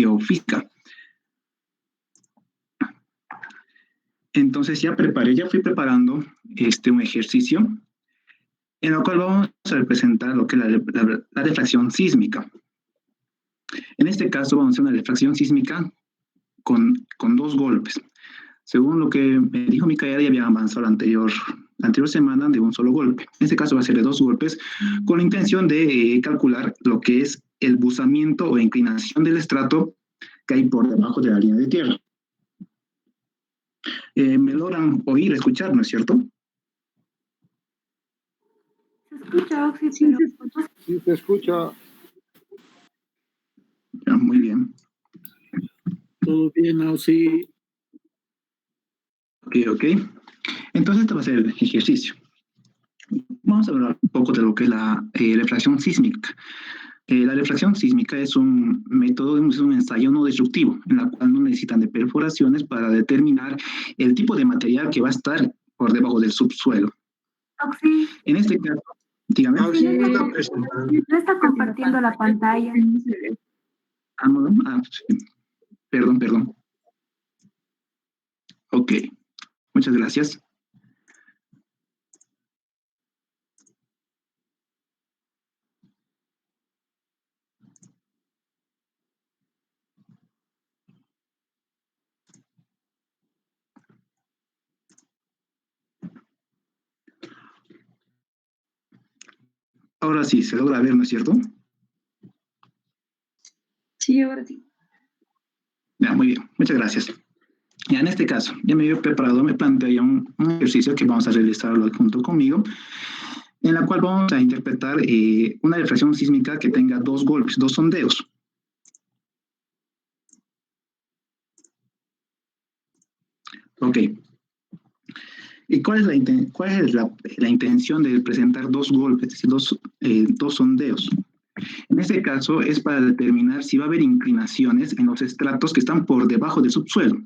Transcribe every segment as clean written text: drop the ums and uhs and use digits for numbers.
geofísica. Entonces ya fui preparando un ejercicio en el cual vamos a representar lo que es la refracción sísmica. En este caso vamos a hacer una refracción sísmica con 2 golpes. Según lo que me dijo Micaela, ya había avanzado la anterior semana de un solo golpe. En este caso va a ser de 2 golpes con la intención de calcular lo que es el buzamiento o inclinación del estrato que hay por debajo de la línea de tierra. ¿Me logran oír, escuchar, no es cierto? Se escucha, Oxy, sí, se escucha. Sí, se escucha. Ya, muy bien. Todo bien, Oxy. Ok. Entonces este va a ser el ejercicio. Vamos a hablar un poco de lo que es la refracción sísmica. La refracción sísmica es un método, es un ensayo no destructivo, en la cual no necesitan de perforaciones para determinar el tipo de material que va a estar por debajo del subsuelo. Oxy. En este caso, dígame. Oxy, no está compartiendo la pantalla. Sí. Perdón. Ok, muchas gracias. Ahora sí, se logra ver, ¿no es cierto? Sí, ahora sí. Ya, muy bien, muchas gracias. Ya en este caso, ya me había preparado, me planteé ya un ejercicio que vamos a realizarlo junto conmigo, en la cual vamos a interpretar una refracción sísmica que tenga 2 golpes, 2 sondeos. Ok. ¿Y cuál es la intención de presentar 2 golpes, es decir, 2 sondeos? En este caso es para determinar si va a haber inclinaciones en los estratos que están por debajo del subsuelo.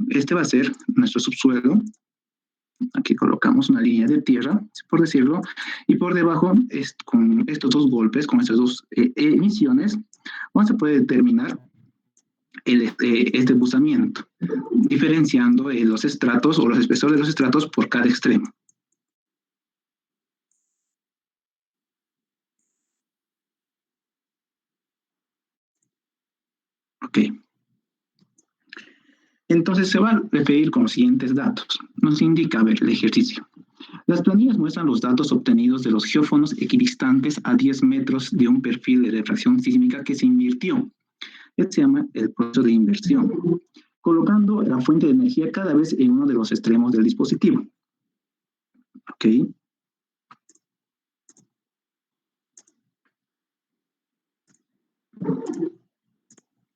Este va a ser nuestro subsuelo. Aquí colocamos una línea de tierra, por decirlo, y por debajo, con estos 2 golpes, con estas 2 emisiones, vamos a poder determinar este buzamiento, diferenciando los estratos o los espesores de los estratos por cada extremo. Ok. Entonces se va a referir con los siguientes datos. Nos indica, a ver, el ejercicio. Las planillas muestran los datos obtenidos de los geófonos equidistantes a 10 metros de un perfil de refracción sísmica que se invirtió. Este se llama el proceso de inversión, colocando la fuente de energía cada vez en uno de los extremos del dispositivo. Ok.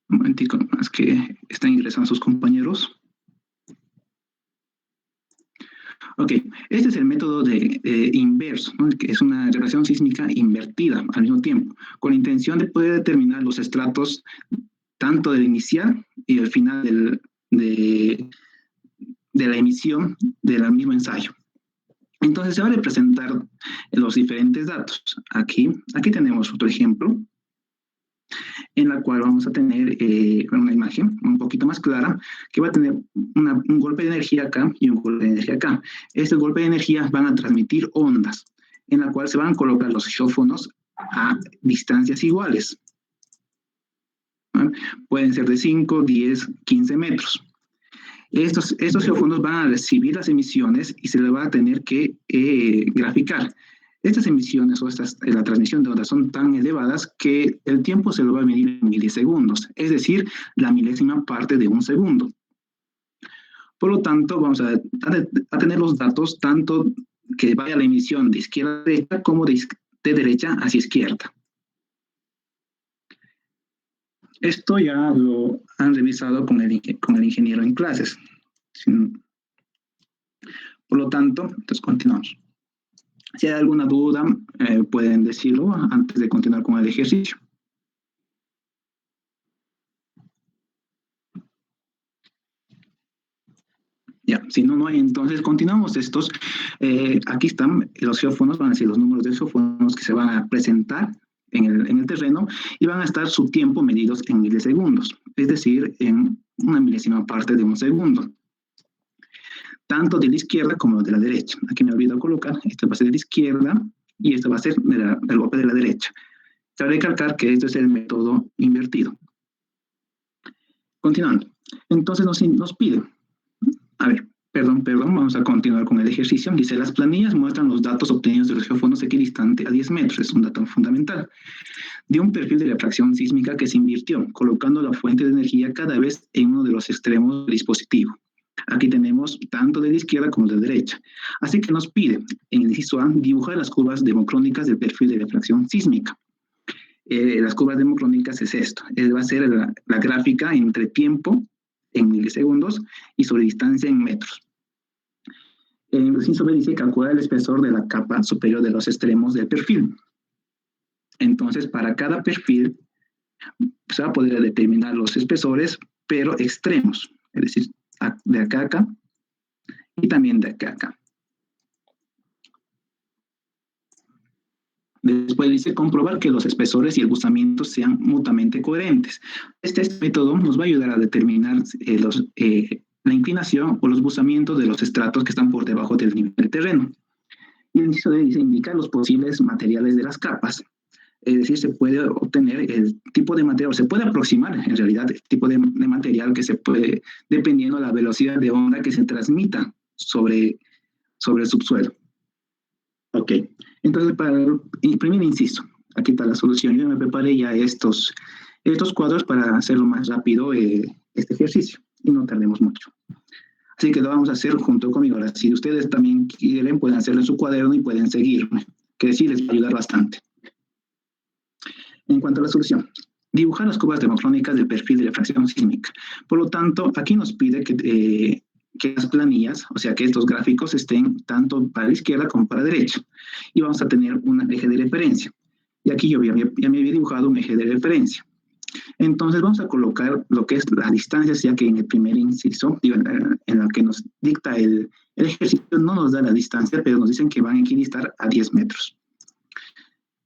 Un momentico más que están ingresando sus compañeros. Ok, este es el método de inverso, ¿no? Que es una refracción sísmica invertida al mismo tiempo, con la intención de poder determinar los estratos tanto del inicial y del final de la emisión del mismo ensayo. Entonces se va a representar los diferentes datos. Aquí tenemos otro ejemplo, en la cual vamos a tener una imagen un poquito más clara, que va a tener un golpe de energía acá y un golpe de energía acá. Este golpe de energía van a transmitir ondas, en la cual se van a colocar los geófonos a distancias iguales. ¿Vale? Pueden ser de 5, 10, 15 metros. Estos geófonos van a recibir las emisiones y se les va a tener que graficar. Estas emisiones o la transmisión de ondas son tan elevadas que el tiempo se lo va a medir en milisegundos, es decir, la milésima parte de un segundo. Por lo tanto, vamos a tener los datos tanto que vaya la emisión de izquierda a derecha como de derecha hacia izquierda. Esto ya lo han revisado con el ingeniero en clases. Por lo tanto, entonces continuamos. Si hay alguna duda, pueden decirlo antes de continuar con el ejercicio. Ya, si no hay, entonces continuamos estos. Aquí están los geófonos, van a decir los números de geófonos que se van a presentar en el terreno y van a estar su tiempo medidos en milisegundos, es decir, en una milésima parte de un segundo, tanto de la izquierda como de la derecha. Aquí me olvido colocar, este va a ser de la izquierda y este va a ser del golpe de la derecha. Cabe recalcar que esto es el método invertido. Continuando. Entonces nos pide, a ver, perdón, vamos a continuar con el ejercicio. Dice, las planillas muestran los datos obtenidos de los geofondos equidistante a 10 metros, es un dato fundamental, de un perfil de refracción sísmica que se invirtió, colocando la fuente de energía cada vez en uno de los extremos del dispositivo. Aquí tenemos tanto de la izquierda como de la derecha. Así que nos pide, en el inciso A, dibujar las curvas democrónicas del perfil de refracción sísmica. Las curvas democrónicas es esto, va a ser la gráfica entre tiempo en milisegundos y sobre distancia en metros. En el inciso B dice calcular el espesor de la capa superior de los extremos del perfil. Entonces, para cada perfil se va a poder determinar los espesores, pero extremos, es decir, de acá a acá y también de acá a acá. Después dice comprobar que los espesores y el buzamiento sean mutuamente coherentes. Este método nos va a ayudar a determinar la inclinación o los buzamientos de los estratos que están por debajo del nivel del terreno. Y el inciso D dice indicar los posibles materiales de las capas. Es decir, se puede obtener el tipo de material, se puede aproximar en realidad el tipo de material que se puede, dependiendo de la velocidad de onda que se transmita sobre el subsuelo. Ok, entonces para el primer inciso, aquí está la solución. Yo me preparé ya estos cuadros para hacerlo más rápido este ejercicio y no tardemos mucho. Así que lo vamos a hacer junto conmigo. Ahora, si ustedes también quieren, pueden hacerlo en su cuaderno y pueden seguirme, que sí les va a ayudar bastante. En cuanto a la solución, dibujar las curvas democrónicas del perfil de refracción sísmica. Por lo tanto, aquí nos pide que las planillas, o sea, que estos gráficos estén tanto para la izquierda como para la derecha. Y vamos a tener un eje de referencia. Y aquí yo ya me había dibujado un eje de referencia. Entonces vamos a colocar lo que es las distancias, ya que en el primer inciso, en la que nos dicta el ejercicio, no nos da la distancia, pero nos dicen que van a equidistar a 10 metros.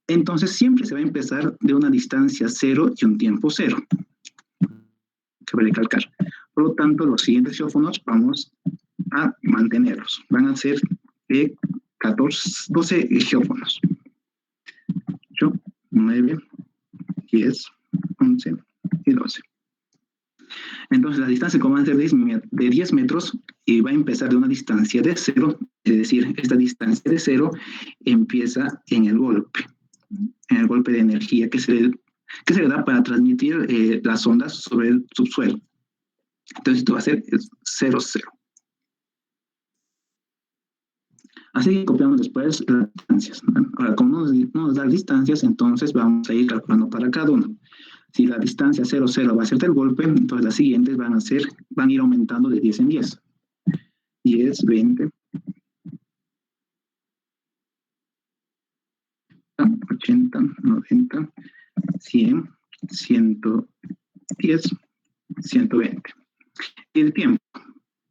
Entonces siempre se va a empezar de una distancia 0 y un tiempo 0. Cabe recalcar. Por lo tanto, los siguientes geófonos vamos a mantenerlos. Van a ser 12 geófonos. 8, 9, 10, 11 y 12. Entonces la distancia como va a ser de 10 metros y va a empezar de una distancia de 0, es decir, esta distancia de 0 empieza en el golpe de energía que se le da para transmitir las ondas sobre el subsuelo. Entonces esto va a ser 0, 0. Así que copiamos después las distancias, ¿no? Ahora, como no nos da distancias, entonces vamos a ir calculando para cada uno. Si la distancia 0, 0 va a ser del golpe, entonces las siguientes van a ir aumentando de 10 en 10. 10, 20, 80, 90, 100, 110, 120. Y el tiempo,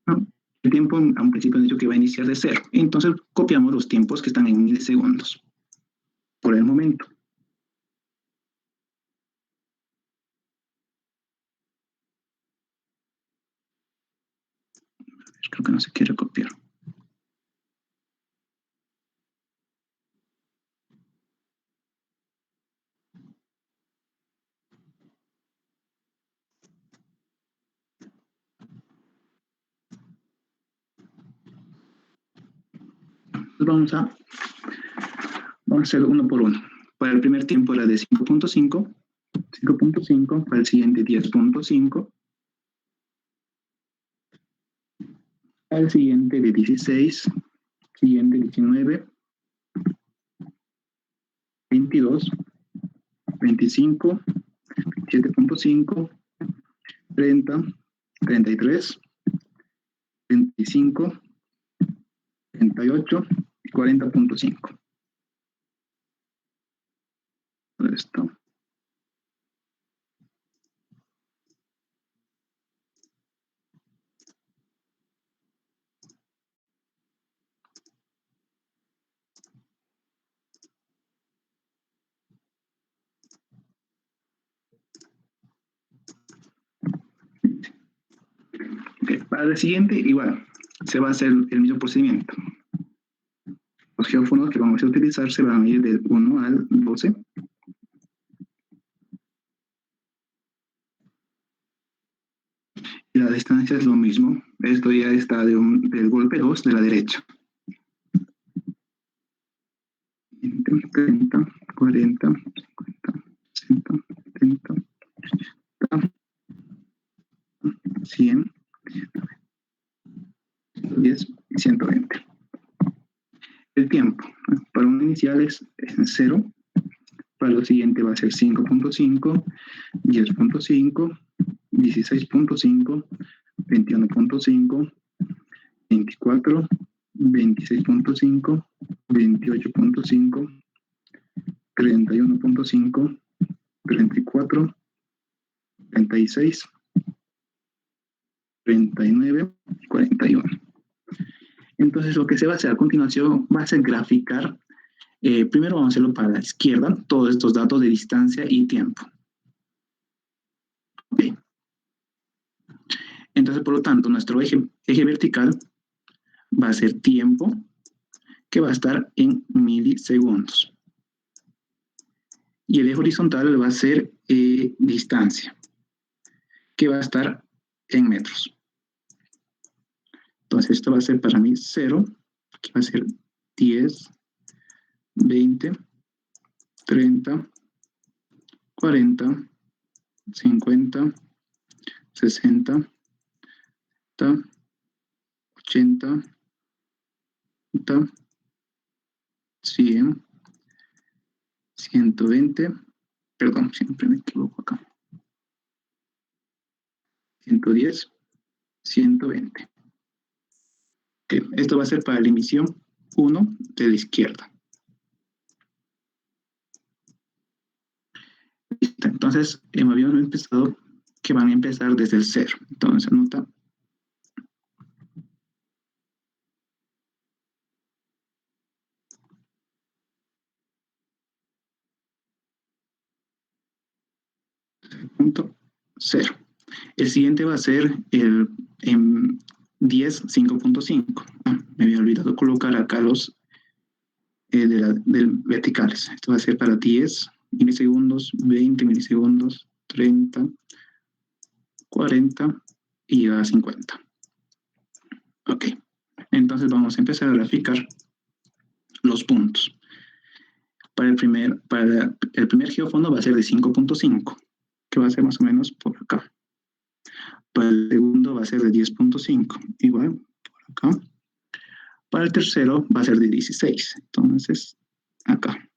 ¿no? El tiempo a un principio he dicho que va a iniciar de 0. Entonces copiamos los tiempos que están en milisegundos por el momento. Creo que no se quiere copiar. Entonces vamos a hacer uno por uno. Para el primer tiempo era de 5.5, 5.5, para el siguiente 10.5, al siguiente de 16, siguiente 19, 22, 25, 27.5, 30, 33, 35, 38 y 40.5. Esto. Para el siguiente, igual, se va a hacer el mismo procedimiento. Los geófonos que vamos a utilizar se van a ir del 1 al 12. Y la distancia es lo mismo. Esto ya está del golpe 2 de la derecha. 30, 40, 50, 60, 70, 100, 10 y 120. El tiempo, para un inicial es 0, para lo siguiente va a ser 5.5, 10.5, 16.5, 21.5, 24, 26.5, 28.5, 31.5, 34, 36, 39 y 41. Entonces, lo que se va a hacer a continuación va a ser graficar. Primero vamos a hacerlo para la izquierda, todos estos datos de distancia y tiempo. Okay. Entonces, por lo tanto, nuestro eje vertical va a ser tiempo, que va a estar en milisegundos. Y el eje horizontal va a ser distancia, que va a estar en metros. Entonces, esto va a ser para mí 0, aquí va a ser 10, 20, 30, 40, 50, 60, 80, 100, 120, perdón, siempre me equivoco acá, 110, 120. Okay. Esto va a ser para la emisión 1 de la izquierda. Entonces, habíamos empezado que van a empezar desde el 0. Entonces, anota. Punto 0. El siguiente va a ser el 10, 5.5. Me había olvidado colocar acá los del verticales. Esto va a ser para 10 milisegundos, 20 milisegundos, 30, 40 y a 50. Ok. Entonces vamos a empezar a graficar los puntos. Para el primer geofondo va a ser de 5.5, que va a ser más o menos por acá. Para el segundo va a ser de 10.5, igual por acá. Para el tercero va a ser de 16, entonces acá.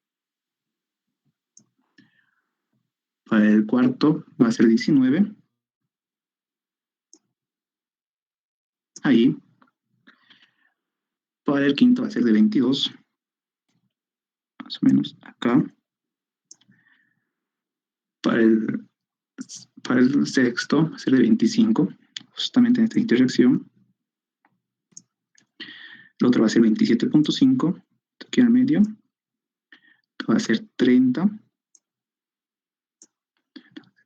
Para el cuarto va a ser 19. Ahí. Para el quinto va a ser de 22. Más o menos acá. Para el sexto va a ser de 25, justamente en esta intersección. El otro va a ser 27.5, aquí al medio. Esto va a ser 30.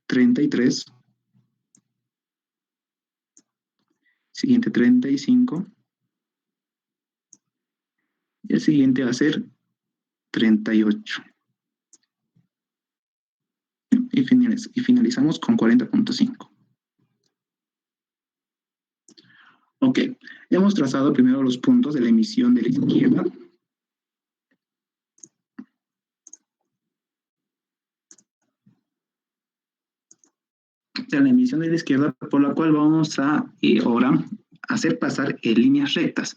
33. Siguiente 35. Y el siguiente va a ser 38. Y finalizamos con 40.5. Ok, hemos trazado primero los puntos de la emisión de la izquierda. De la emisión de la izquierda, por la cual vamos a ahora hacer pasar líneas rectas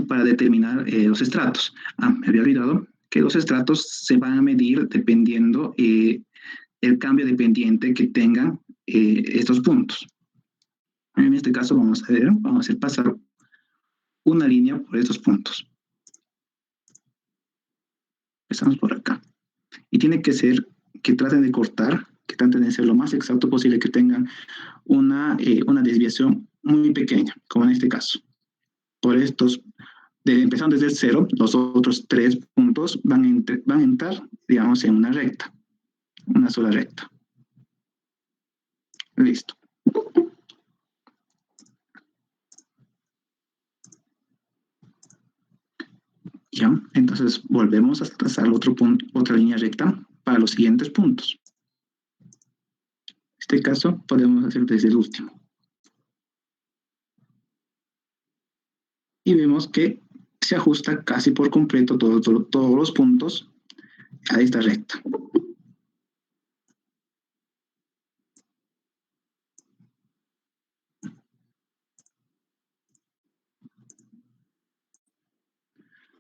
para determinar los estratos. Me había olvidado que los estratos se van a medir dependiendo el cambio de pendiente que tengan estos puntos. En este caso vamos a hacer pasar una línea por estos puntos. Empezamos por acá. Y tiene que ser que traten de cortar, que traten de ser lo más exacto posible, que tengan una desviación muy pequeña, como en este caso. Por estos, empezando desde el 0, los otros 3 puntos van a entrar, digamos, en una recta. Una sola recta. Listo. Ya, entonces volvemos a trazar otra línea recta para los siguientes puntos. En este caso podemos hacer desde el último. Y vemos que se ajusta casi por completo todos los puntos a esta recta.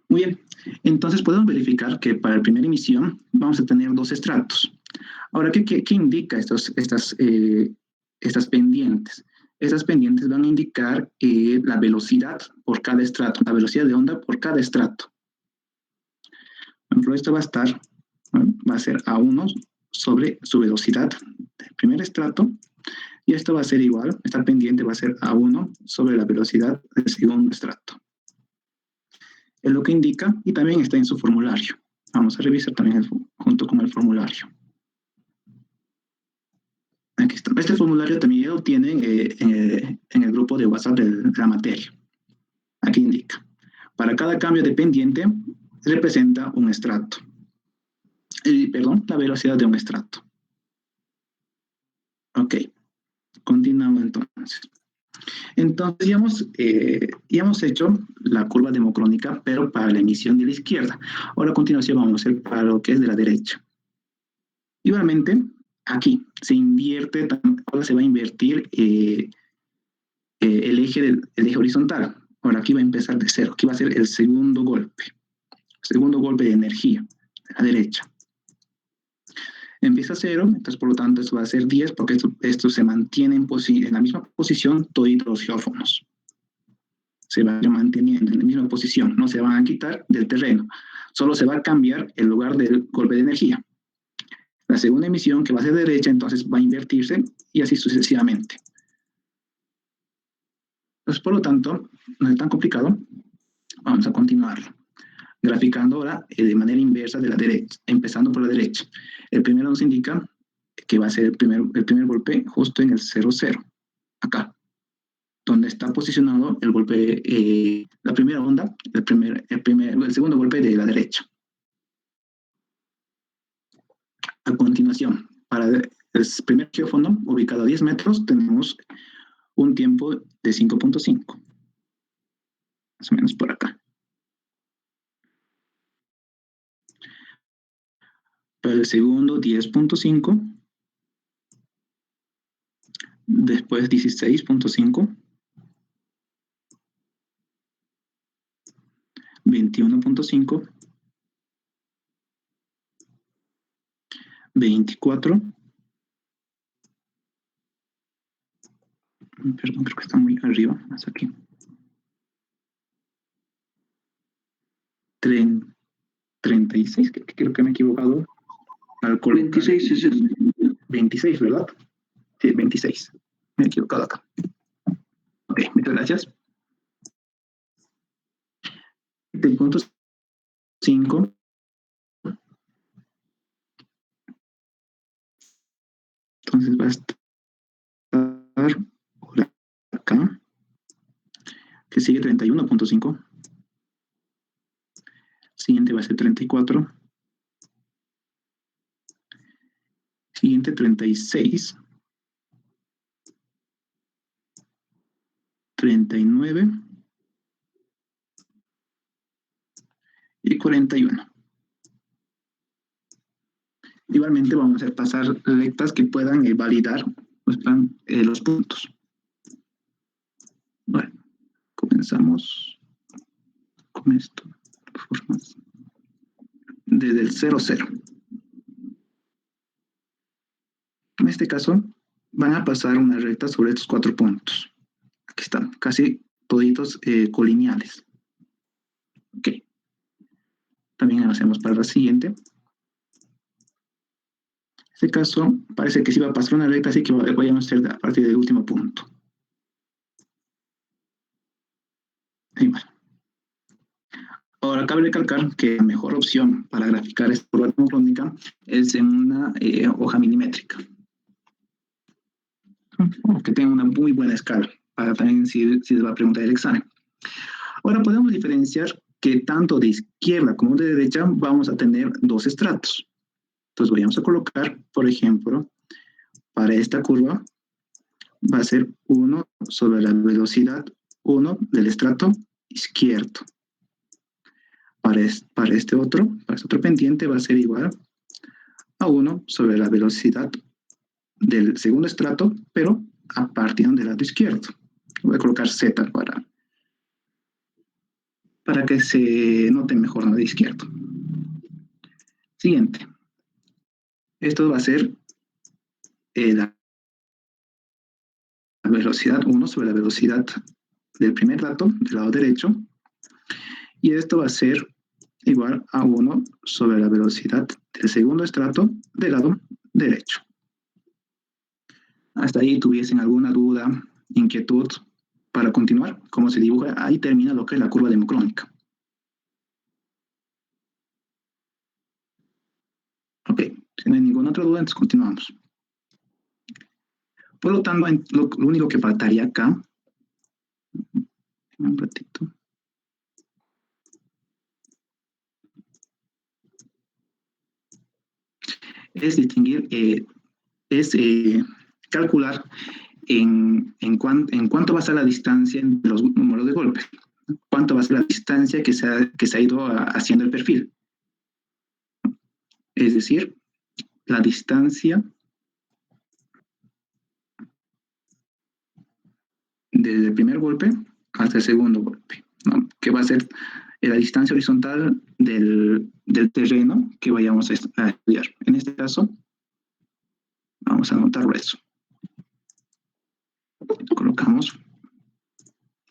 Muy bien, entonces podemos verificar que para la primera emisión vamos a tener dos estratos. Ahora, ¿qué indica estas pendientes? Estas pendientes van a indicar la velocidad por cada estrato, la velocidad de onda por cada estrato. Por ejemplo, esto va a ser A1 sobre su velocidad del primer estrato, y esto va a ser igual, esta pendiente va a ser A1 sobre la velocidad del segundo estrato. Es lo que indica y también está en su formulario. Vamos a revisar también junto con el formulario. Aquí está. Este formulario también lo tienen en el grupo de WhatsApp de la materia. Aquí indica. Para cada cambio de pendiente representa un estrato. La velocidad de un estrato. Ok. Continuamos entonces. Entonces ya hemos hecho la curva democrónica, pero para la emisión de la izquierda. Ahora a continuación vamos a hacer para lo que es de la derecha. Igualmente, aquí se invierte, ahora se va a invertir el eje horizontal. Ahora aquí va a empezar de cero. Aquí va a ser el segundo golpe de energía, de la derecha. Empieza a 0, entonces por lo tanto esto va a ser 10 porque esto se mantiene en la misma posición toditos los geófonos. Se va manteniendo en la misma posición, no se van a quitar del terreno, solo se va a cambiar el lugar del golpe de energía. La segunda emisión, que va a ser derecha, entonces va a invertirse y así sucesivamente. Entonces por lo tanto, no es tan complicado, vamos a continuarlo. Graficando ahora de manera inversa de la derecha, empezando por la derecha. El primero nos indica que va a ser el primer golpe justo en el 0,0, acá, donde está posicionado el golpe, la primera onda, el segundo golpe de la derecha. A continuación, para el primer geófono, ubicado a 10 metros, tenemos un tiempo de 5.5, más o menos por acá. Para el segundo, 10.5. Después 16.5. 21.5. 24. Perdón, creo que está muy arriba. Hasta aquí. 36, creo que me he equivocado. 26 es el... 26, ¿verdad? Sí, 26. Me he equivocado acá. Ok, muchas gracias. 7.5. Entonces va a estar por acá. Que sigue 31.5. Siguiente va a ser 34. Siguiente 36. 39. Y 41. Igualmente vamos a pasar rectas que puedan validar los puntos. Bueno, comenzamos con esto. Formas. Desde el 0,0. En este caso, van a pasar una recta sobre estos 4 puntos. Aquí están, casi toditos colineales. Ok. También lo hacemos para la siguiente. En este caso, parece que sí va a pasar una recta, así que voy a hacer a partir del último punto. Ahí va. Ahora, cabe recalcar que la mejor opción para graficar esta curva democrática es en una hoja milimétrica. Que tenga una muy buena escala, para también si les va a preguntar el examen. Ahora podemos diferenciar que tanto de izquierda como de derecha vamos a tener dos estratos. Entonces vamos a colocar, por ejemplo, para esta curva va a ser 1 sobre la velocidad 1 del estrato izquierdo. Para este otro pendiente va a ser igual a 1 sobre la velocidad del segundo estrato, pero a partir del lado izquierdo. Voy a colocar Z para que se note mejor el lado izquierdo. Siguiente. Esto va a ser la velocidad 1 sobre la velocidad del primer dato del lado derecho. Y esto va a ser igual a 1 sobre la velocidad del segundo estrato del lado derecho. Hasta ahí tuviesen alguna duda, inquietud. Para continuar, como se dibuja, ahí termina lo que es la curva democrónica. Ok, si no hay ninguna otra duda, entonces continuamos. Por lo tanto, lo único que faltaría acá, un ratito, es distinguir, calcular en cuánto va a ser la distancia entre los números de golpe, cuánto va a ser la distancia que se ha ido haciendo el perfil. Es decir, la distancia desde el primer golpe hasta el segundo golpe, ¿no? Que va a ser la distancia horizontal del terreno que vayamos a estudiar. En este caso, vamos a anotarlo eso. Colocamos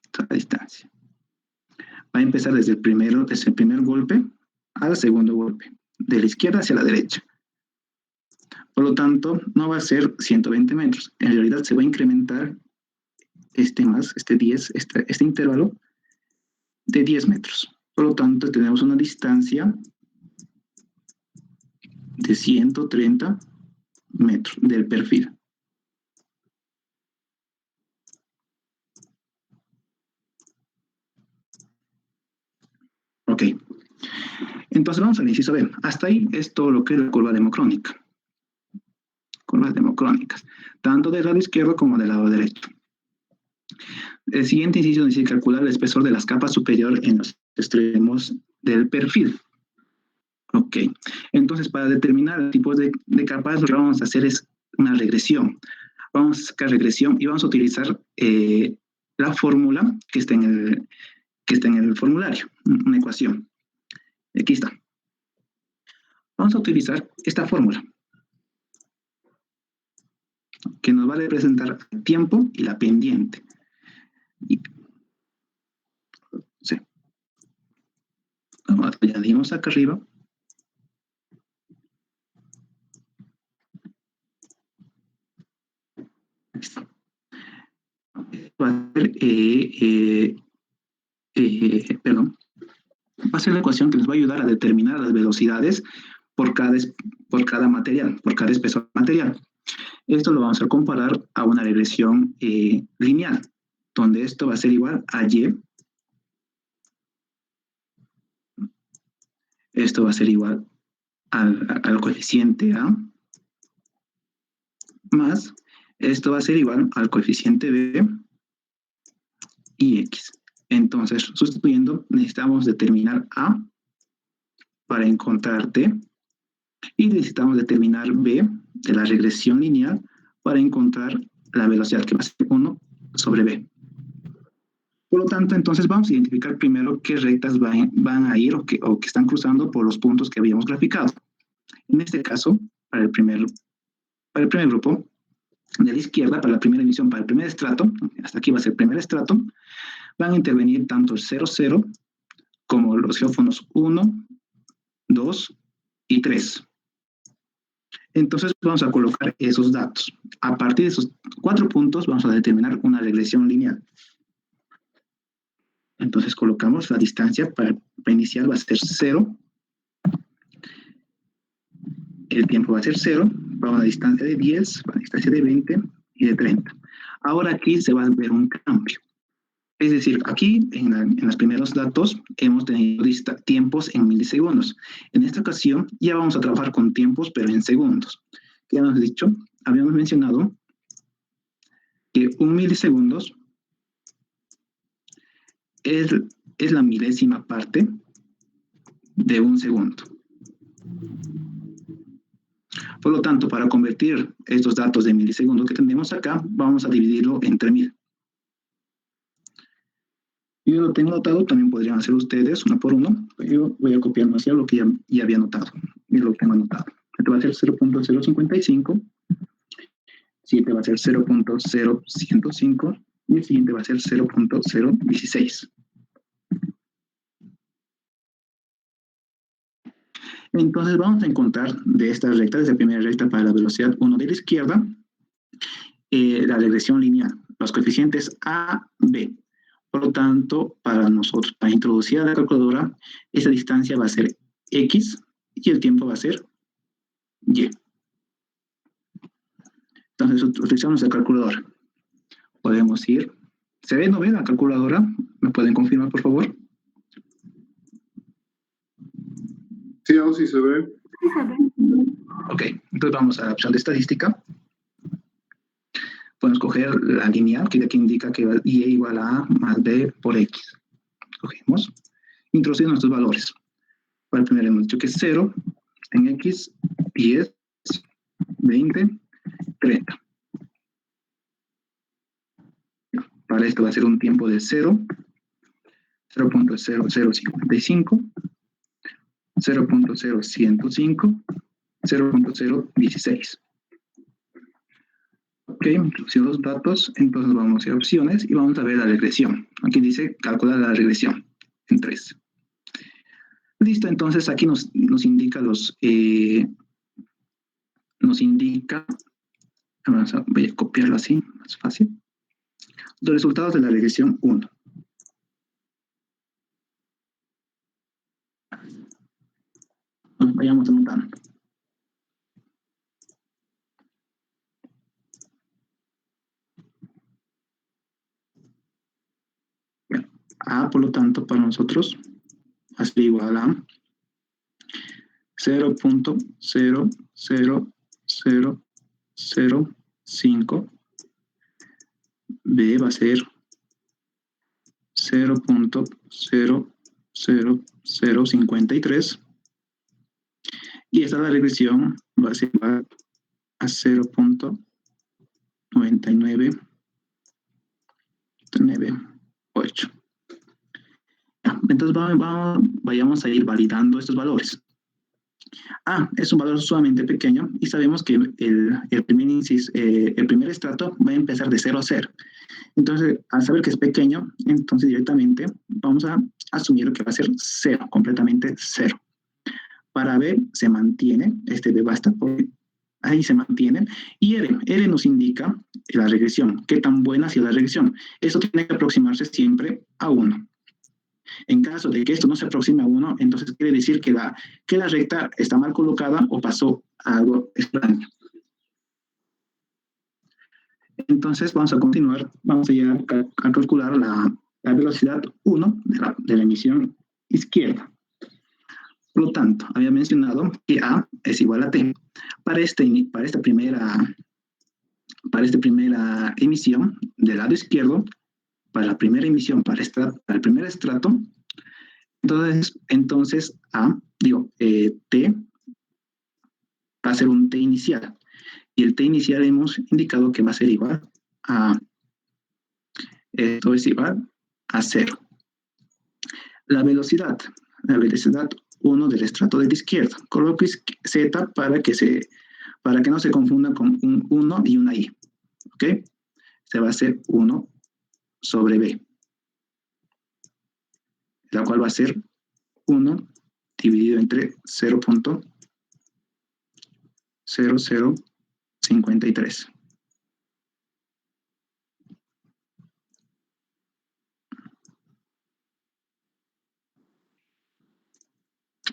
esta distancia. Va a empezar desde el primer golpe al segundo golpe, de la izquierda hacia la derecha. Por lo tanto, no va a ser 120 metros. En realidad se va a incrementar este intervalo de 10 metros. Por lo tanto, tenemos una distancia de 130 metros del perfil. Ok. Entonces vamos al inciso B. Hasta ahí es todo lo que es la curva democrónica. Curvas democrónicas, tanto del lado izquierdo como del lado derecho. El siguiente inciso dice calcular el espesor de las capas superiores en los extremos del perfil. Ok, entonces para determinar tipos de capas lo que vamos a hacer es una regresión. Vamos a sacar regresión y vamos a utilizar la fórmula que está en el formulario, una ecuación. Aquí está. Vamos a utilizar esta fórmula que nos va a representar el tiempo y la pendiente. Sí. Vamos a añadirnos acá arriba. Va a ser, va a ser la ecuación que nos va a ayudar a determinar las velocidades por cada material, por cada espesor material. Esto lo vamos a comparar a una regresión lineal, donde esto va a ser igual a Y. Esto va a ser igual al coeficiente A, más esto va a ser igual al coeficiente B y X. Entonces, sustituyendo, necesitamos determinar A para encontrar T y necesitamos determinar B de la regresión lineal para encontrar la velocidad que va a ser 1 sobre B. Por lo tanto, entonces vamos a identificar primero qué rectas van a ir o que están cruzando por los puntos que habíamos graficado. En este caso, para el primer grupo, de la izquierda, para la primera emisión, para el primer estrato, hasta aquí va a ser el primer estrato, van a intervenir tanto el 0, 0, como los geófonos 1, 2 y 3. Entonces vamos a colocar esos datos. A partir de esos 4 puntos vamos a determinar una regresión lineal. Entonces colocamos la distancia para iniciar va a ser 0. El tiempo va a ser 0, va a una distancia de 10, va a una distancia de 20 y de 30. Ahora aquí se va a ver un cambio. Es decir, aquí en los primeros datos hemos tenido tiempos en milisegundos. En esta ocasión ya vamos a trabajar con tiempos, pero en segundos. ¿Qué habíamos dicho? Habíamos mencionado que 1 milisegundos es la milésima parte de 1 segundo. Por lo tanto, para convertir estos datos de milisegundos que tenemos acá, vamos a dividirlo entre 1000. Yo lo tengo anotado, también podrían hacer ustedes uno por uno. Yo voy a copiar más allá lo que ya había anotado. Y lo tengo anotado. Este va a ser 0.055. Siguiente va a ser 0.0105. Y el siguiente va a ser 0.016. Entonces vamos a encontrar de esta recta, desde la primera recta para la velocidad 1 de la izquierda, la regresión lineal, los coeficientes A, B. Por lo tanto, para nosotros, para introducir a la calculadora, esa distancia va a ser X y el tiempo va a ser Y. Entonces, utilizamos la calculadora. Podemos ir. ¿Se ve, no ve la calculadora? ¿Me pueden confirmar, por favor? Sí, aún sí se ve. Sí se ve. Ok, entonces vamos a la opción de estadística. Podemos coger la lineal, que aquí indica que Y igual a A más B por X. Cogemos, introducimos nuestros valores. Para el primero hemos dicho que es 0, en X, 10, 20, 30. Para esto va a ser un tiempo de 0, 0.0055, 0.0105, 0.016. Ok, introducimos los datos, entonces vamos a ir a opciones y vamos a ver la regresión. Aquí dice calcular la regresión en 3. Listo, entonces aquí nos indica voy a copiarlo así, más fácil. Los resultados de la regresión 1. Vayamos anotando. A, por lo tanto, para nosotros va a ser igual a 0.00005. B va a ser 0.00053. Y esta la regresión va a ser igual a 0.9998. Entonces vayamos a ir validando estos valores. A es un valor sumamente pequeño y sabemos que el primer estrato va a empezar de 0 a 0. Entonces, al saber que es pequeño, entonces directamente vamos a asumir que va a ser 0, completamente 0. Para B se mantiene, este B basta, porque ahí se mantiene. Y R nos indica la regresión, qué tan buena ha sido la regresión. Eso tiene que aproximarse siempre a 1. En caso de que esto no se aproxime a 1, entonces quiere decir que la recta está mal colocada o pasó algo extraño. Entonces vamos a continuar, vamos a llegar a calcular la velocidad 1 de la emisión izquierda. Por lo tanto, había mencionado que A es igual a T. Para esta primera emisión del lado izquierdo, para la primera emisión, para el primer estrato, entonces T va a ser un T inicial. Y el T inicial hemos indicado que va a ser igual a, esto es igual a 0. La velocidad 1 del estrato de la izquierda. Coloco Z para que no se confunda con un 1 y una I. ¿Ok? Se va a hacer 1 sobre B. La cual va a ser 1 dividido entre 0.0053.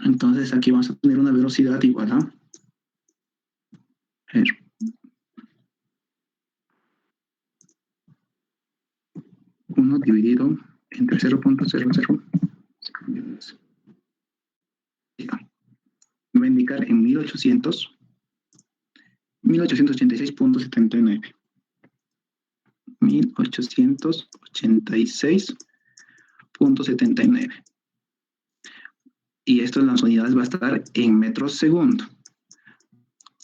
Entonces aquí vamos a tener una velocidad igual a 1 1 dividido entre 0.00. Me va a indicar en 1886.79. 1886.79. Y esto en las unidades va a estar en metros segundo.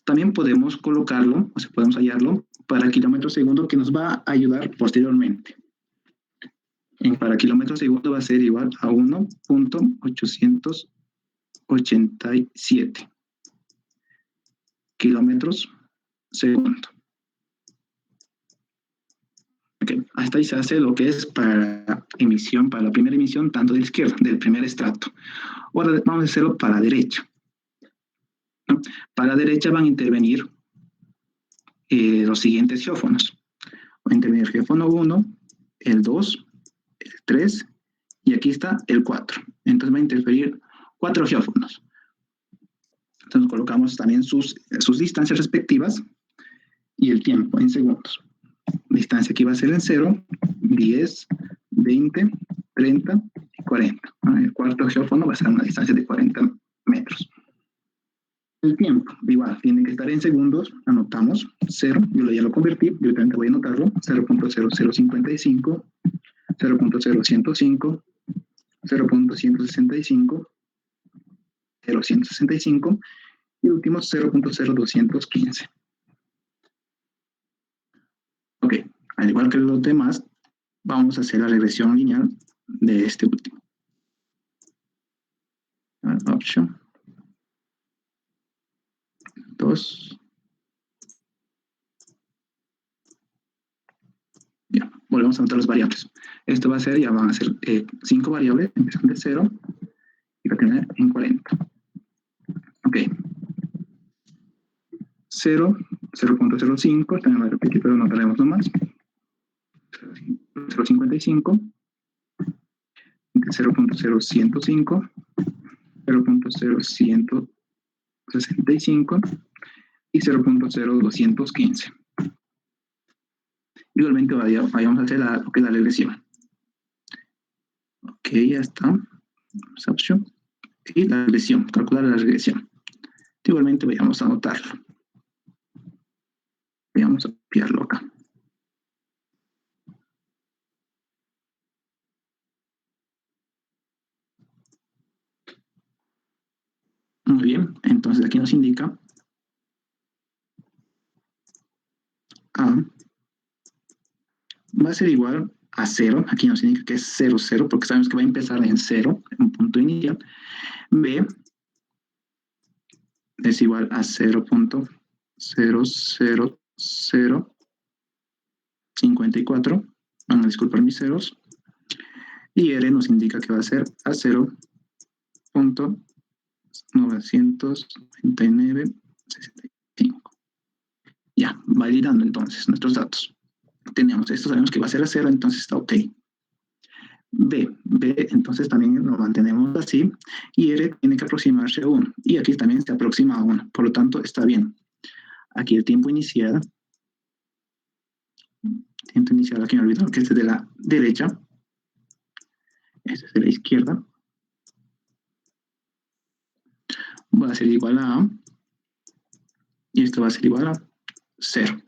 También podemos colocarlo, o sea, podemos hallarlo para kilómetros segundo, que nos va a ayudar posteriormente. Para kilómetros segundo va a ser igual a 1.887 kilómetros segundo. Okay. Hasta ahí se hace lo que es para emisión, para la primera emisión, tanto de la izquierda, del primer estrato. Ahora vamos a hacerlo para la derecha, ¿no? Para la derecha van a intervenir los siguientes geófonos. Va a intervenir el geófono 1, el 2, el 3, y aquí está el 4. Entonces va a interferir 4 geófonos. Entonces colocamos también sus distancias respectivas y el tiempo en segundos. La distancia aquí va a ser en 0, 10, 20, 30 y 40. El cuarto geófono va a ser una distancia de 40 metros. El tiempo, igual, tiene que estar en segundos. Anotamos 0, yo ya lo convertí, yo también voy a anotarlo. 0.0055, 0.0105, 0.165, 0.165 y el último 0.0215. Ok, al igual que los demás, vamos a hacer la regresión lineal de este último. Option 2. Ya, volvemos a anotar las variables. Esto va a ser, ya van a ser 5 variables, empezando de 0 y va a terminar en 40. Ok. 0, 0.05, también va a repetir, pero no tenemos nomás. 0.55, 0.0105, 0.0165 y 0.0215. Igualmente vayamos a hacer lo que es la regresión. Ok, ya está. Option. Y la regresión, calcular la regresión. Igualmente vayamos a anotarlo. Vamos a copiarlo acá. Muy bien, entonces aquí nos indica A va a ser igual a 0, aquí nos indica que es 0, 0, porque sabemos que va a empezar en 0, en un punto inicial. B es igual a 0.00054, van a disculpar mis ceros, y R nos indica que va a ser a 0.999.65. Ya, validando entonces nuestros datos. Tenemos esto, sabemos que va a ser a 0, entonces está ok. B, entonces también lo mantenemos así, y R tiene que aproximarse a 1, y aquí también se aproxima a 1, por lo tanto está bien. Aquí el tiempo inicial, aquí me olvidó que este es de la derecha, este es de la izquierda, va a ser igual a A, y esto va a ser igual a 0.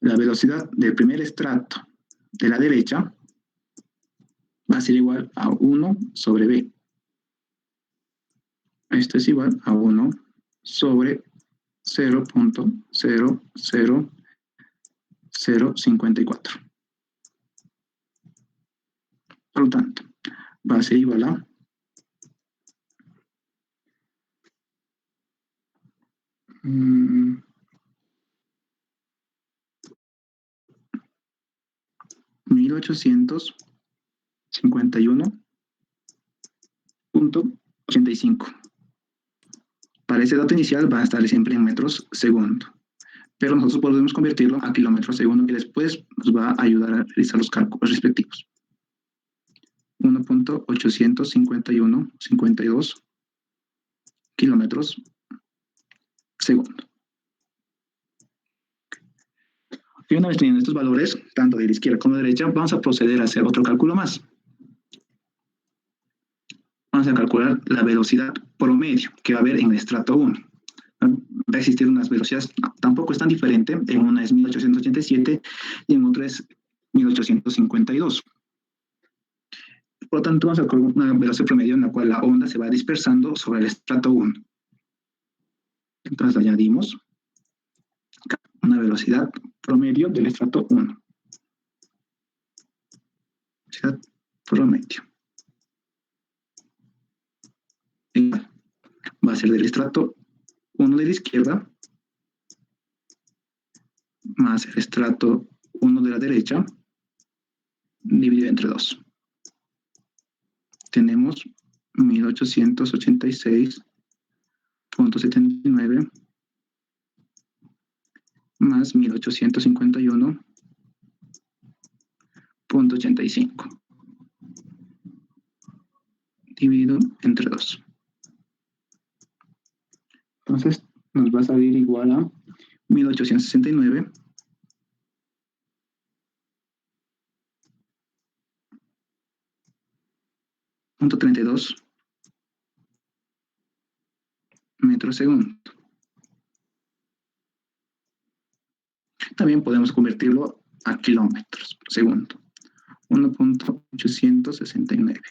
La velocidad del primer estrato de la derecha va a ser igual a 1 sobre B. Esto es igual a 1 sobre 0.00054. Por lo tanto, va a ser igual a 1851.85. Para ese dato inicial va a estar siempre en metros segundo, pero nosotros podemos convertirlo a kilómetros segundo, que después nos va a ayudar a realizar los cálculos respectivos. 1.851.52 kilómetros segundo. Y una vez teniendo estos valores, tanto de la izquierda como de la derecha, vamos a proceder a hacer otro cálculo más. Vamos a calcular la velocidad promedio que va a haber en el estrato 1. Va a existir unas velocidades, tampoco es tan diferente, en una es 1887 y en otra es 1852. Por lo tanto, vamos a calcular una velocidad promedio en la cual la onda se va dispersando sobre el estrato 1. Entonces añadimos una velocidad promedio del estrato 1. Velocidad promedio. Igual. Va a ser del estrato 1 de la izquierda más el estrato 1 de la derecha dividido entre 2. Tenemos 1886.79 más 1851.85 dividido entre 2. Entonces nos va a salir igual a 1869.32 metros segundo. También podemos convertirlo a kilómetros segundo. 1.869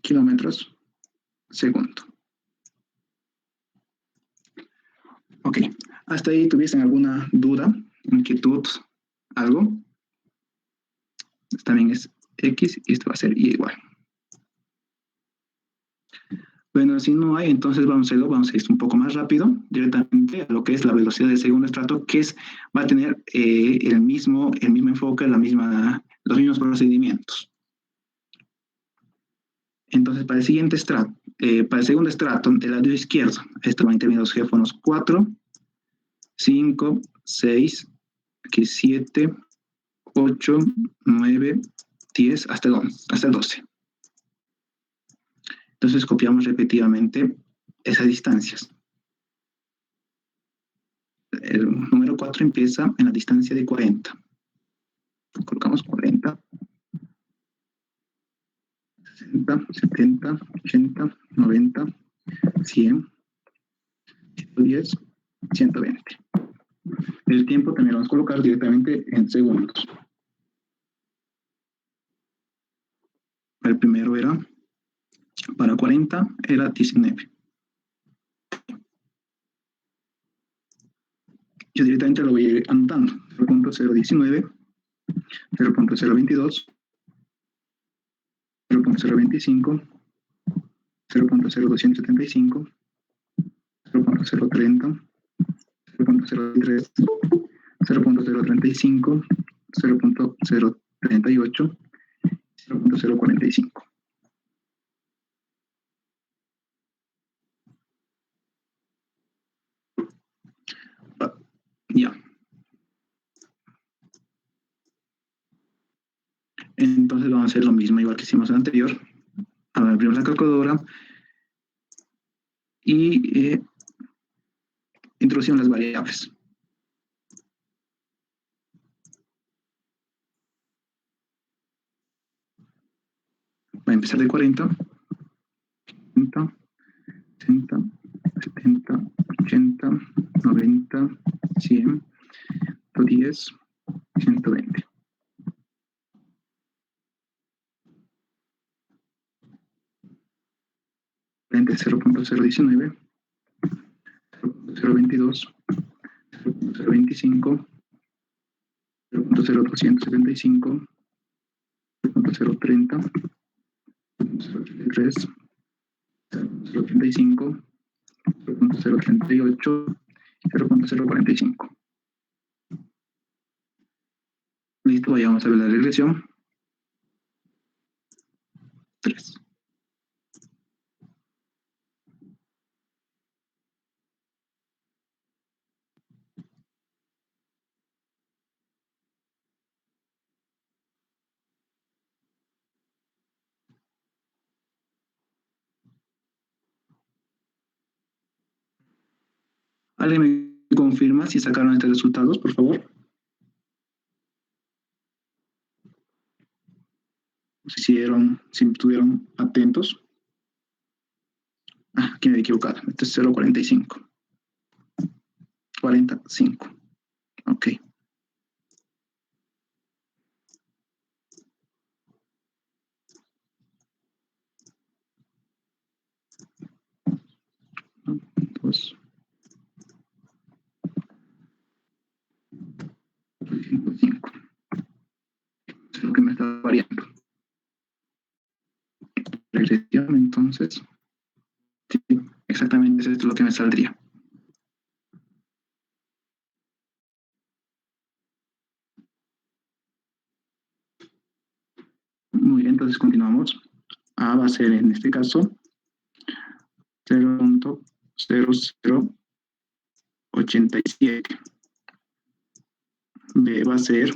kilómetros segundo. Ok, ¿hasta ahí tuviesen alguna duda, inquietud, algo? También es X y esto va a ser Y igual. Bueno, si no hay, entonces vamos a ir un poco más rápido, directamente a lo que es la velocidad del segundo estrato, que va a tener el mismo enfoque, los mismos procedimientos. Entonces, para el siguiente estrato, para el segundo estrato, del lado izquierdo, esto va a intervenir los géfonos 4, 5, 6, aquí 7, 8, 9, 10, hasta el 12. Entonces copiamos repetitivamente esas distancias. El número 4 empieza en la distancia de 40. Colocamos 40, 60, 70, 80, 90, 100, 110, 120. El tiempo también lo vamos a colocar directamente en segundos. El primero era, para 40, era 19. Yo directamente lo voy a ir anotando. 0.019, 0.022, 0.025, 0.0275, 0.030, 0.03, 0.035, 0.038, 0.045. Ya. Entonces vamos a hacer lo mismo igual que hicimos el anterior. Abrimos la calculadora y introducimos las variables. Va a empezar de 40, 50, 60, 70, 80, 90, 100, 110, 120. Frente 0.019, 0.022, 0.025, 0.0275, 0.030, 0.033, 0.035, 0.038, 0.045. Listo, vayamos a ver la regresión. 3. ¿Alguien me confirma si sacaron estos resultados, por favor? Si estuvieron atentos. Aquí me he equivocado. Este es 0.45. 45. Ok. Pues, 5. Es lo que me está variando. Regresión, entonces. Sí, exactamente eso es lo que me saldría. Muy bien, entonces continuamos. A va a ser en este caso 0.0087. B va a ser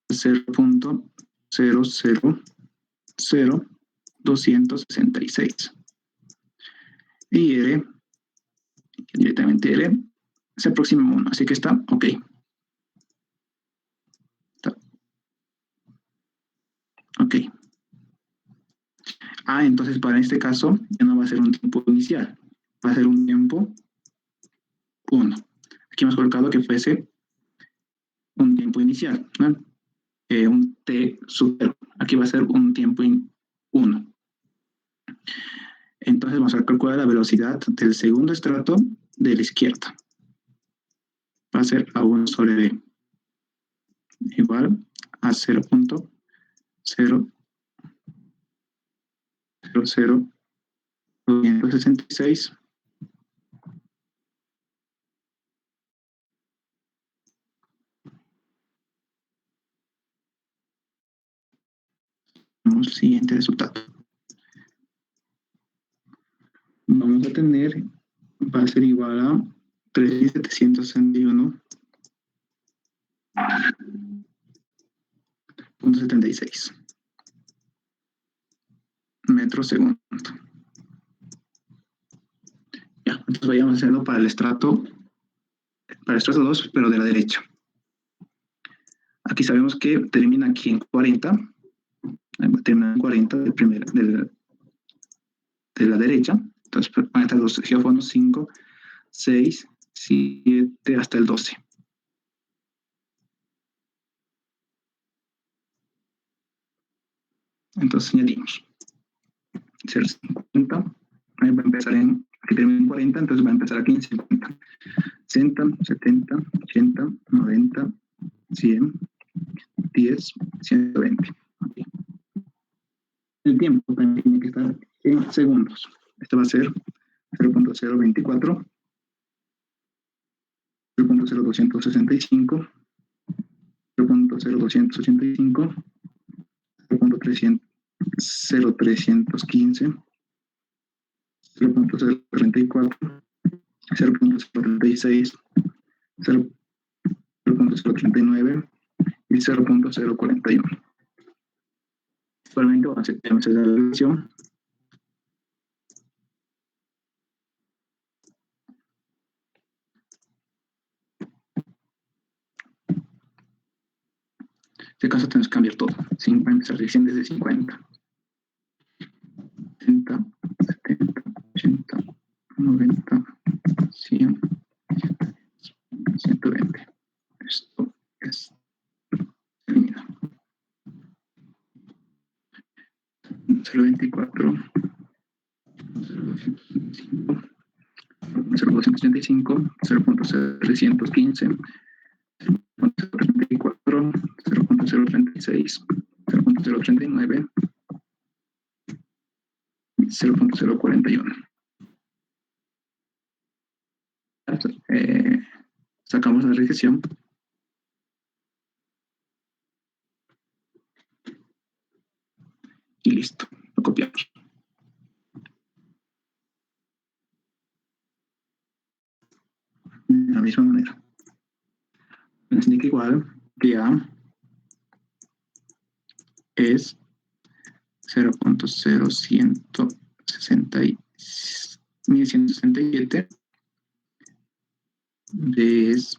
0.000266. Y R, directamente R, se aproxima a 1, así que está ok. Ok. Entonces para este caso ya no va a ser un tiempo inicial, va a ser un tiempo 1. Aquí hemos colocado que fuese un tiempo inicial, ¿no? Un t sub 0. Aquí va a ser un tiempo 1. Entonces vamos a calcular la velocidad del segundo estrato de la izquierda. Va a ser A1 sobre B igual a 0.0000266 el siguiente resultado. Vamos a tener, va a ser igual a 3.761.76 metros segundo. Ya, entonces vayamos a hacerlo para el estrato 2, pero de la derecha. Aquí sabemos que termina aquí en 40. Termina en 40 de la derecha. Entonces van a estar los geófonos 5, 6, 7 hasta el 12. Entonces añadimos 0.50. Ahí va a empezar aquí termina en 40, entonces va a empezar aquí en 50. 60, 70, 80, 90, 100, 10, 120. Okay. El tiempo también tiene que estar en segundos. Esto va a ser 0.024, 0.0265, 0.0285, 0.315, 0.034, 0.036, 0.039 y 0.041. Actualmente vamos a hacer la relación. En este caso tenemos que cambiar todo. Va a empezar recién desde 50. 60, 70, 80, 90, 100, 120. Esto es eliminado. 0.24, 0.285, 0.285, 0.315, 0.034, 0.036, 0.039, 0.041. Sacamos la regresión. Y listo, lo copiamos. De la misma manera. Nos indica igual que A es 0.0167 B es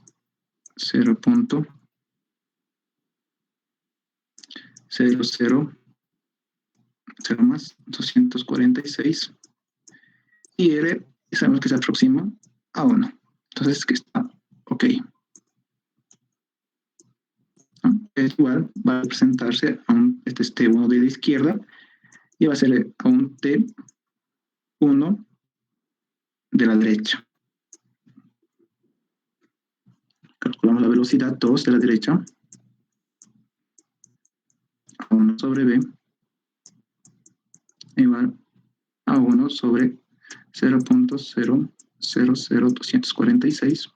0.00 más 246 y R sabemos que se aproxima a 1. Entonces que está ok. ¿No? Es igual, va a representarse a un T1 de la izquierda y va a ser a un T1 de la derecha. Calculamos la velocidad 2 de la derecha. A 1 sobre B igual a 1 sobre 0.000246.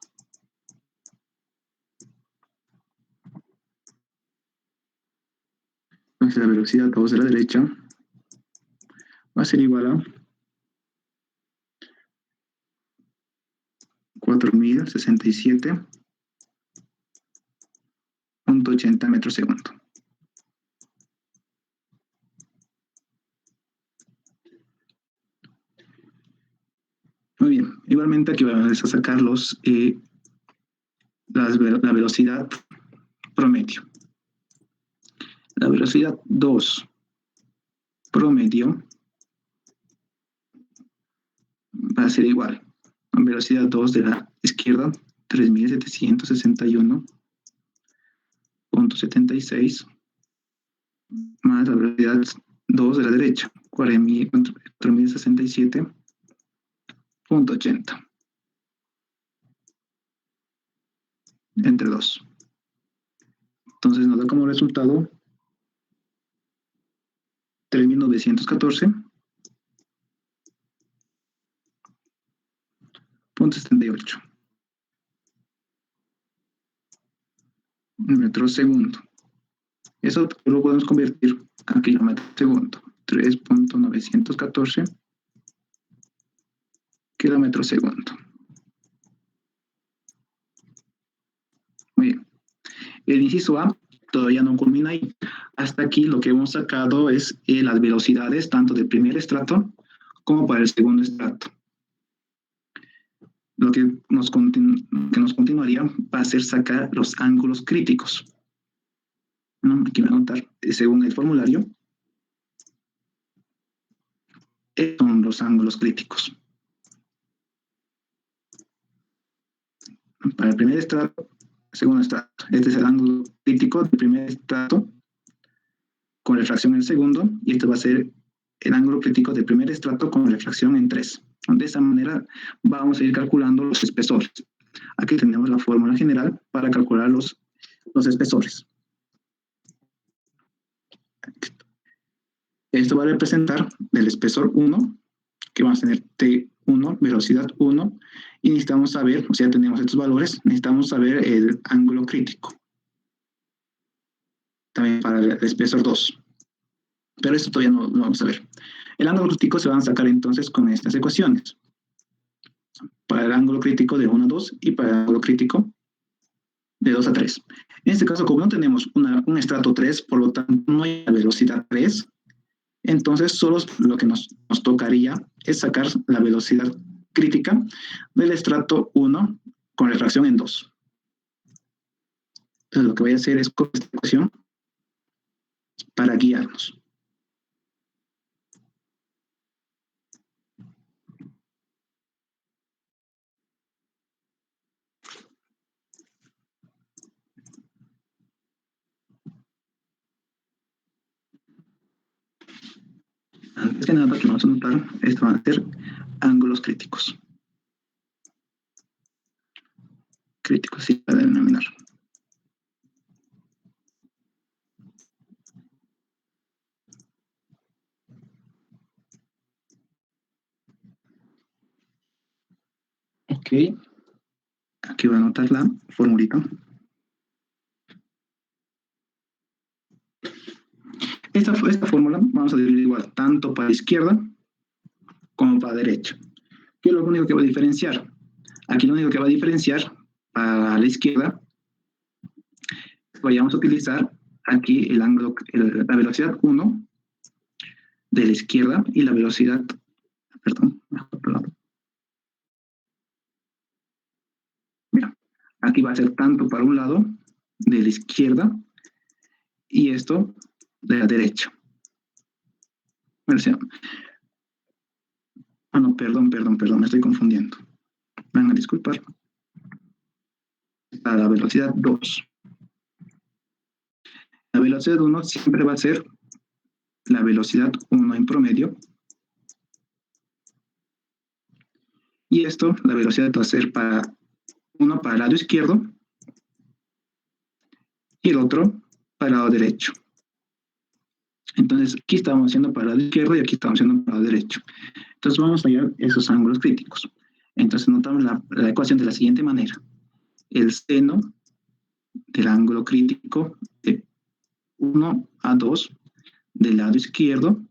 Entonces la velocidad 2 de la derecha va a ser igual a 4067.80 metros segundo. Muy bien, igualmente aquí vamos a sacar la velocidad promedio. La velocidad 2 promedio va a ser igual a velocidad 2 de la izquierda, 3761.76, más la velocidad 2 de la derecha, 4067.80. Entre 2. Entonces nos da como resultado 3914.78 metros segundo. Eso lo podemos convertir a kilómetros segundo. 3.914 kilómetros segundo. Muy bien. El inciso A todavía no culmina ahí. Hasta aquí lo que hemos sacado es las velocidades tanto del primer estrato como para el segundo estrato. Lo que nos continuaría va a ser sacar los ángulos críticos. ¿No? Aquí voy a anotar, según el formulario, son los ángulos críticos. Para el primer estrato, segundo estrato. Este es el ángulo crítico del primer estrato con refracción en el segundo, y este va a ser el ángulo crítico del primer estrato con refracción en 3. De esa manera vamos a ir calculando los espesores. Aquí tenemos la fórmula general para calcular los espesores. Esto va a representar el espesor 1, que vamos a tener T1, velocidad 1, y necesitamos saber, o sea, tenemos estos valores, necesitamos saber el ángulo crítico. También para el espesor 2. Pero esto todavía no lo vamos a ver. El ángulo crítico se van a sacar entonces con estas ecuaciones. Para el ángulo crítico de 1 a 2 y para el ángulo crítico de 2 a 3. En este caso, como no tenemos un estrato 3, por lo tanto no hay velocidad 3, entonces solo lo que nos tocaría es sacar la velocidad crítica del estrato 1 con refracción en 2. Entonces lo que voy a hacer es con esta ecuación para guiarnos. Antes que nada, que vamos a notar, esto van a ser ángulos críticos. Críticos, sí, para denominar. Ok. Aquí voy a anotar la formulita. Esta fórmula vamos a dividir igual, tanto para la izquierda como para la derecha. ¿Qué es lo único que va a diferenciar? Aquí lo único que va a diferenciar para la izquierda, vayamos a utilizar aquí el ángulo, la velocidad 1 de la izquierda y la velocidad, perdón, mejor otro lado. Mira, aquí va a ser tanto para un lado de la izquierda y esto de la derecha. No, perdón, me estoy confundiendo. Me van a disculpar. A la velocidad 2. La velocidad 1 siempre va a ser la velocidad 1 en promedio. Y esto, la velocidad va a ser uno para el lado izquierdo y el otro para el lado derecho. Entonces, aquí estamos haciendo para el lado izquierdo y aquí estamos haciendo para el lado derecho. Entonces, vamos a hallar esos ángulos críticos. Entonces, notamos la ecuación de la siguiente manera. El seno del ángulo crítico de 1 a 2 del lado izquierdo,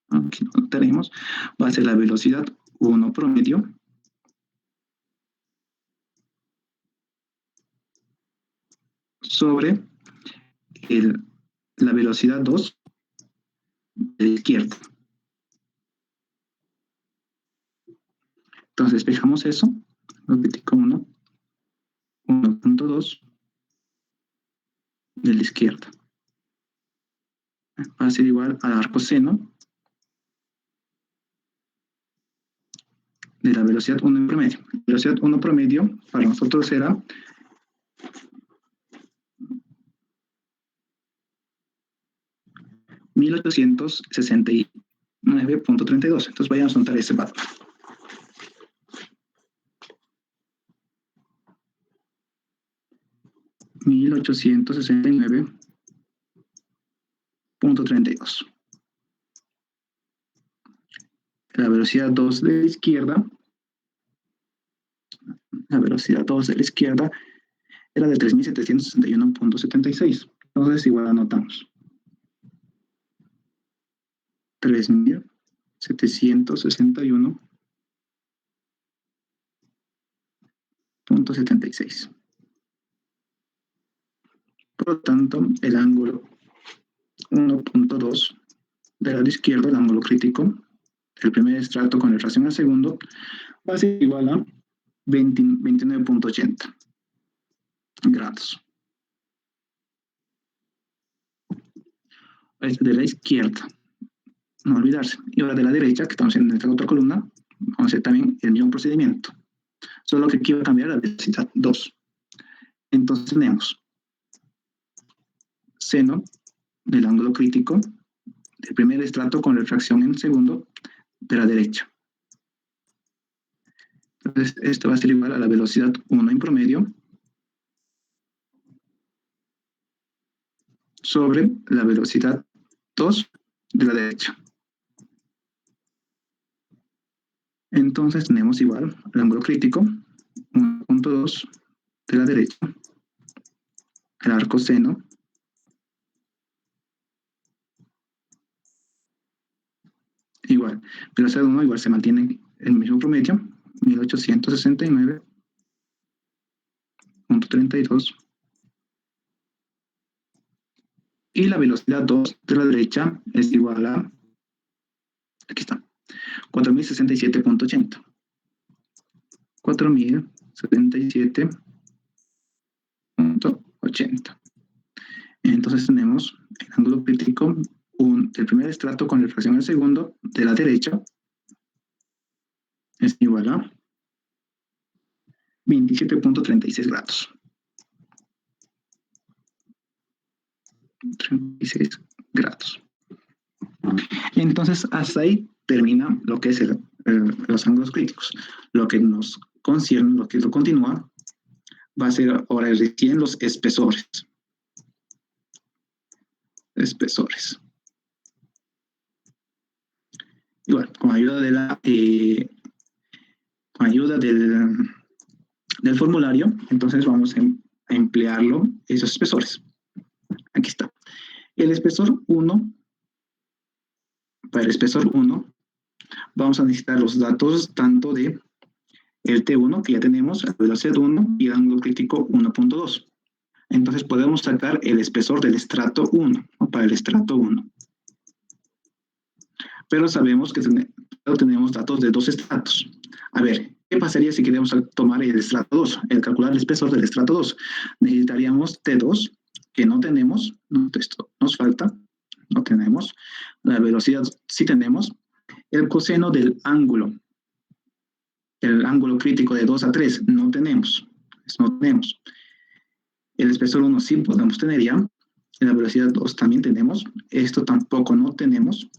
aquí lo tenemos, va a ser la velocidad 1 promedio sobre la velocidad 2 de la izquierda. Entonces despejamos eso, lo crítico 1, 1.2 de la izquierda. Va a ser igual al arco seno de la velocidad 1 en promedio. La velocidad 1 promedio para nosotros será 1869.32. Entonces vayamos a anotar ese valor. .32. La velocidad 2 de la izquierda, era de 3.761.76. Entonces igual anotamos 3.761.76. Por lo tanto, el ángulo 1.2 del lado izquierdo, el ángulo crítico, el primer estrato con relación al segundo, va a ser igual a 29.80 grados. Este de la izquierda, no olvidarse. Y ahora de la derecha, que estamos en esta otra columna, vamos a hacer también el mismo procedimiento. Solo que aquí va a cambiar la velocidad 2. Entonces tenemos seno del ángulo crítico del primer estrato con refracción en segundo de la derecha. Entonces, esto va a ser igual a la velocidad 1 en promedio sobre la velocidad 2 de la derecha. Entonces, tenemos igual el ángulo crítico 1.2 de la derecha, el arco seno igual, velocidad 1 igual se mantiene el mismo promedio, 1869.32, y la velocidad 2 de la derecha es igual a, aquí está, 4.067.80. 4.077.80. Entonces tenemos el ángulo crítico del primer estrato con refracción al segundo de la derecha es igual a 27.36 grados. 36 grados. Entonces, hasta ahí termina lo que es los ángulos críticos. Lo que nos concierne, lo que lo continúa, va a ser ahora recién los espesores. Espesores. Igual, con ayuda del formulario, entonces vamos a emplearlo, esos espesores. Aquí está. El espesor 1, para el espesor 1, vamos a necesitar los datos tanto de el T1, que ya tenemos, la velocidad 1 y el ángulo crítico 1.2. Entonces podemos sacar el espesor del estrato 1, ¿no? Para el estrato 1. Pero sabemos que tenemos datos de dos estratos. A ver, ¿Qué pasaría si queremos tomar el estrato 2, el calcular el espesor del estrato 2? Necesitaríamos T2, que no tenemos, no, esto nos falta, no tenemos. La velocidad sí tenemos. El coseno del ángulo, el ángulo crítico de 2 a 3, no tenemos. No tenemos. El espesor 1 sí podemos tener ya. La velocidad 2 también tenemos. Esto tampoco no tenemos.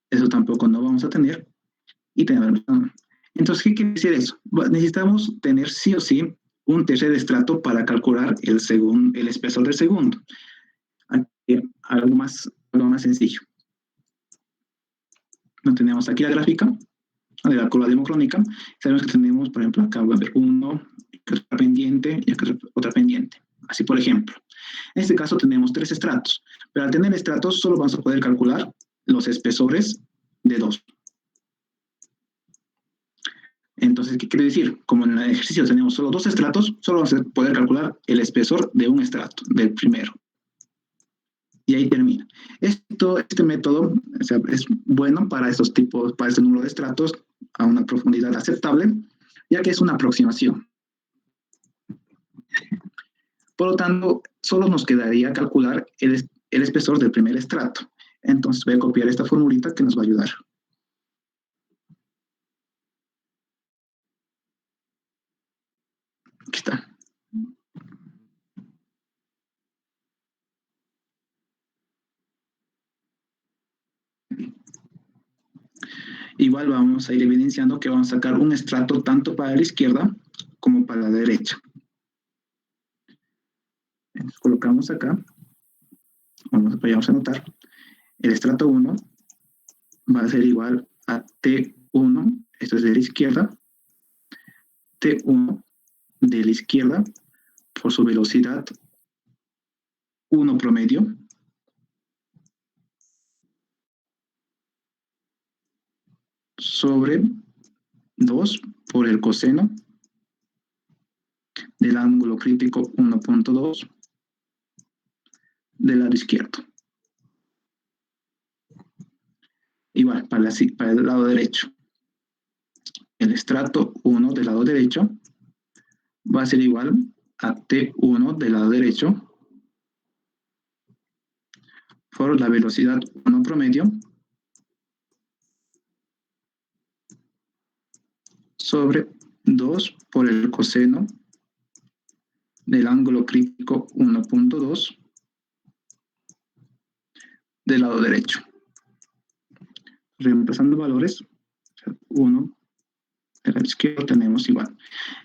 Eso tampoco no vamos a tener. Y tenemos. Entonces, ¿qué quiere decir eso? Necesitamos tener sí o sí un tercer estrato para calcular el espesor del segundo. Algo más sencillo. No tenemos aquí la gráfica de la curva democrónica. Sabemos que tenemos, por ejemplo, acá va a haber uno, otra pendiente y acá otra pendiente. Así, por ejemplo. En este caso tenemos 3 estratos, pero al tener estratos solo vamos a poder calcular los espesores de 2. Entonces, ¿qué quiere decir? Como en el ejercicio tenemos solo 2 estratos, solo vamos a poder calcular el espesor de un estrato, del primero. Y ahí termina. Este método, o sea, es bueno para estos tipos, para este número de estratos a una profundidad aceptable, ya que es una aproximación. Por lo tanto, solo nos quedaría calcular el espesor del primer estrato. Entonces voy a copiar esta formulita que nos va a ayudar. Aquí está. Igual vamos a ir evidenciando que vamos a sacar un estrato tanto para la izquierda como para la derecha. Entonces, colocamos acá, vayamos a anotar, el estrato 1 va a ser igual a T1, esto es de la izquierda, T1 de la izquierda por su velocidad 1 promedio, sobre 2 por el coseno del ángulo crítico 1.2 del lado izquierdo. Igual, para el lado derecho. El estrato 1 del lado derecho va a ser igual a T1 del lado derecho por la velocidad 1 promedio sobre 2 por el coseno del ángulo crítico 1.2 del lado derecho. Reemplazando valores, 1 del lado izquierdo tenemos igual.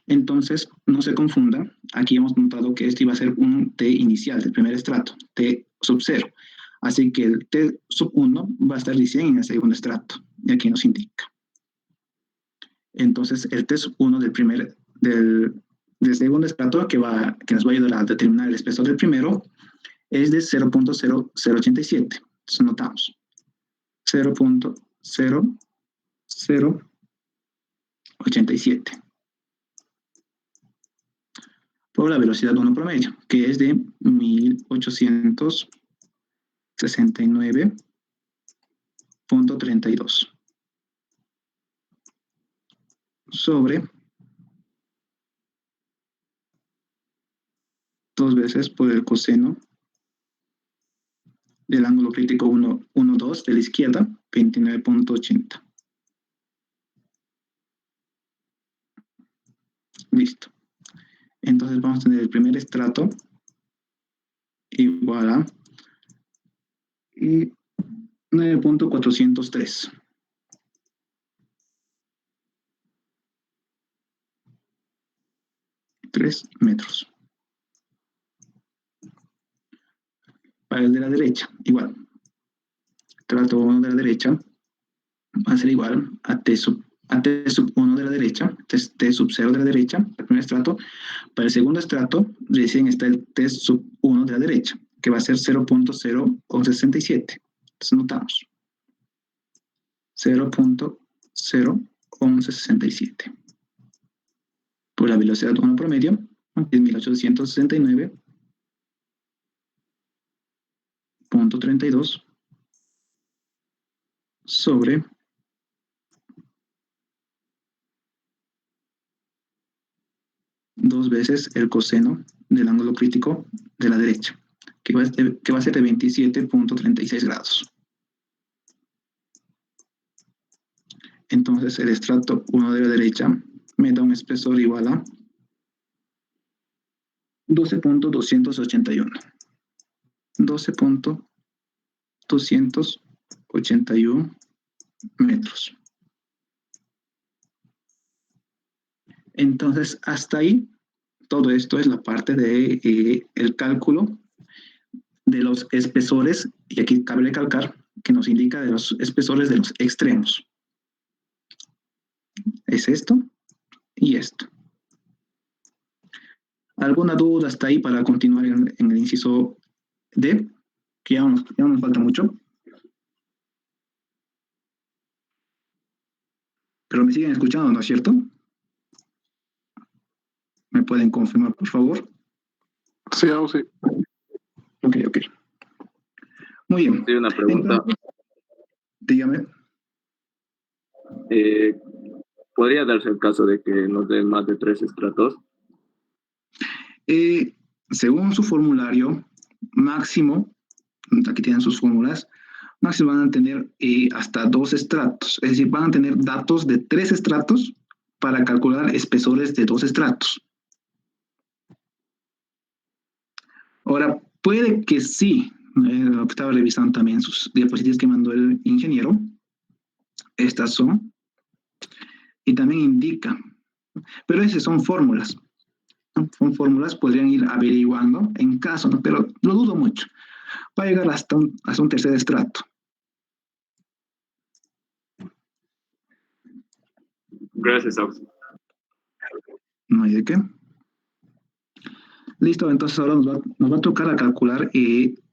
Entonces, no se confunda, aquí hemos notado que este iba a ser un T inicial del primer estrato, T sub 0. Así que el T sub 1 va a estar recién en el segundo estrato, y aquí nos indica. Entonces, el T sub 1 del segundo estrato, que nos va a ayudar a determinar el espesor del primero, es de 0.0087. Entonces, notamos 0.0087 por la velocidad 1 promedio, que es de 1869.32 sobre 2 veces por el coseno del ángulo crítico 1.2 de la izquierda, 29.80. Listo. Entonces vamos a tener el primer estrato igual a 9.403. metros. Para el de la derecha, igual. Estrato 1 de la derecha va a ser igual a T sub 1 de la derecha, T sub 0 de la derecha, el primer estrato. Para el segundo estrato, recién está el T sub 1 de la derecha, que va a ser 0.0167. Entonces notamos 0.0167. Por la velocidad 1 promedio, que es 1869.32 sobre 2 veces el coseno del ángulo crítico de la derecha, que va a ser de 27.36 grados. Entonces, el estrato 1 de la derecha me da un espesor igual a 12.281. 12.281 metros. Entonces, hasta ahí, todo esto es la parte de el cálculo de los espesores, y aquí cabe recalcar que nos indica de los espesores de los extremos. Es esto y esto. ¿Alguna duda hasta ahí para continuar en el inciso D? Que ya nos falta mucho. Pero me siguen escuchando, ¿no es cierto? ¿Me pueden confirmar, por favor? Sí, sí. Ok. Muy bien. Sí, una pregunta. Entonces, dígame. ¿Podría darse el caso de que nos den más de 3 estratos? Según su formulario, máximo, aquí tienen sus fórmulas, máximo van a tener hasta 2 estratos, es decir, van a tener datos de 3 estratos para calcular espesores de 2 estratos. Ahora, puede que sí, lo que estaba revisando también sus diapositivas que mandó el ingeniero, estas son, y también indica, pero esas son fórmulas. Son fórmulas, podrían ir averiguando en caso, ¿no? Pero lo dudo mucho. Va a llegar hasta un tercer estrato. Gracias, Aus. No hay de qué. Listo, entonces ahora nos va a tocar a calcular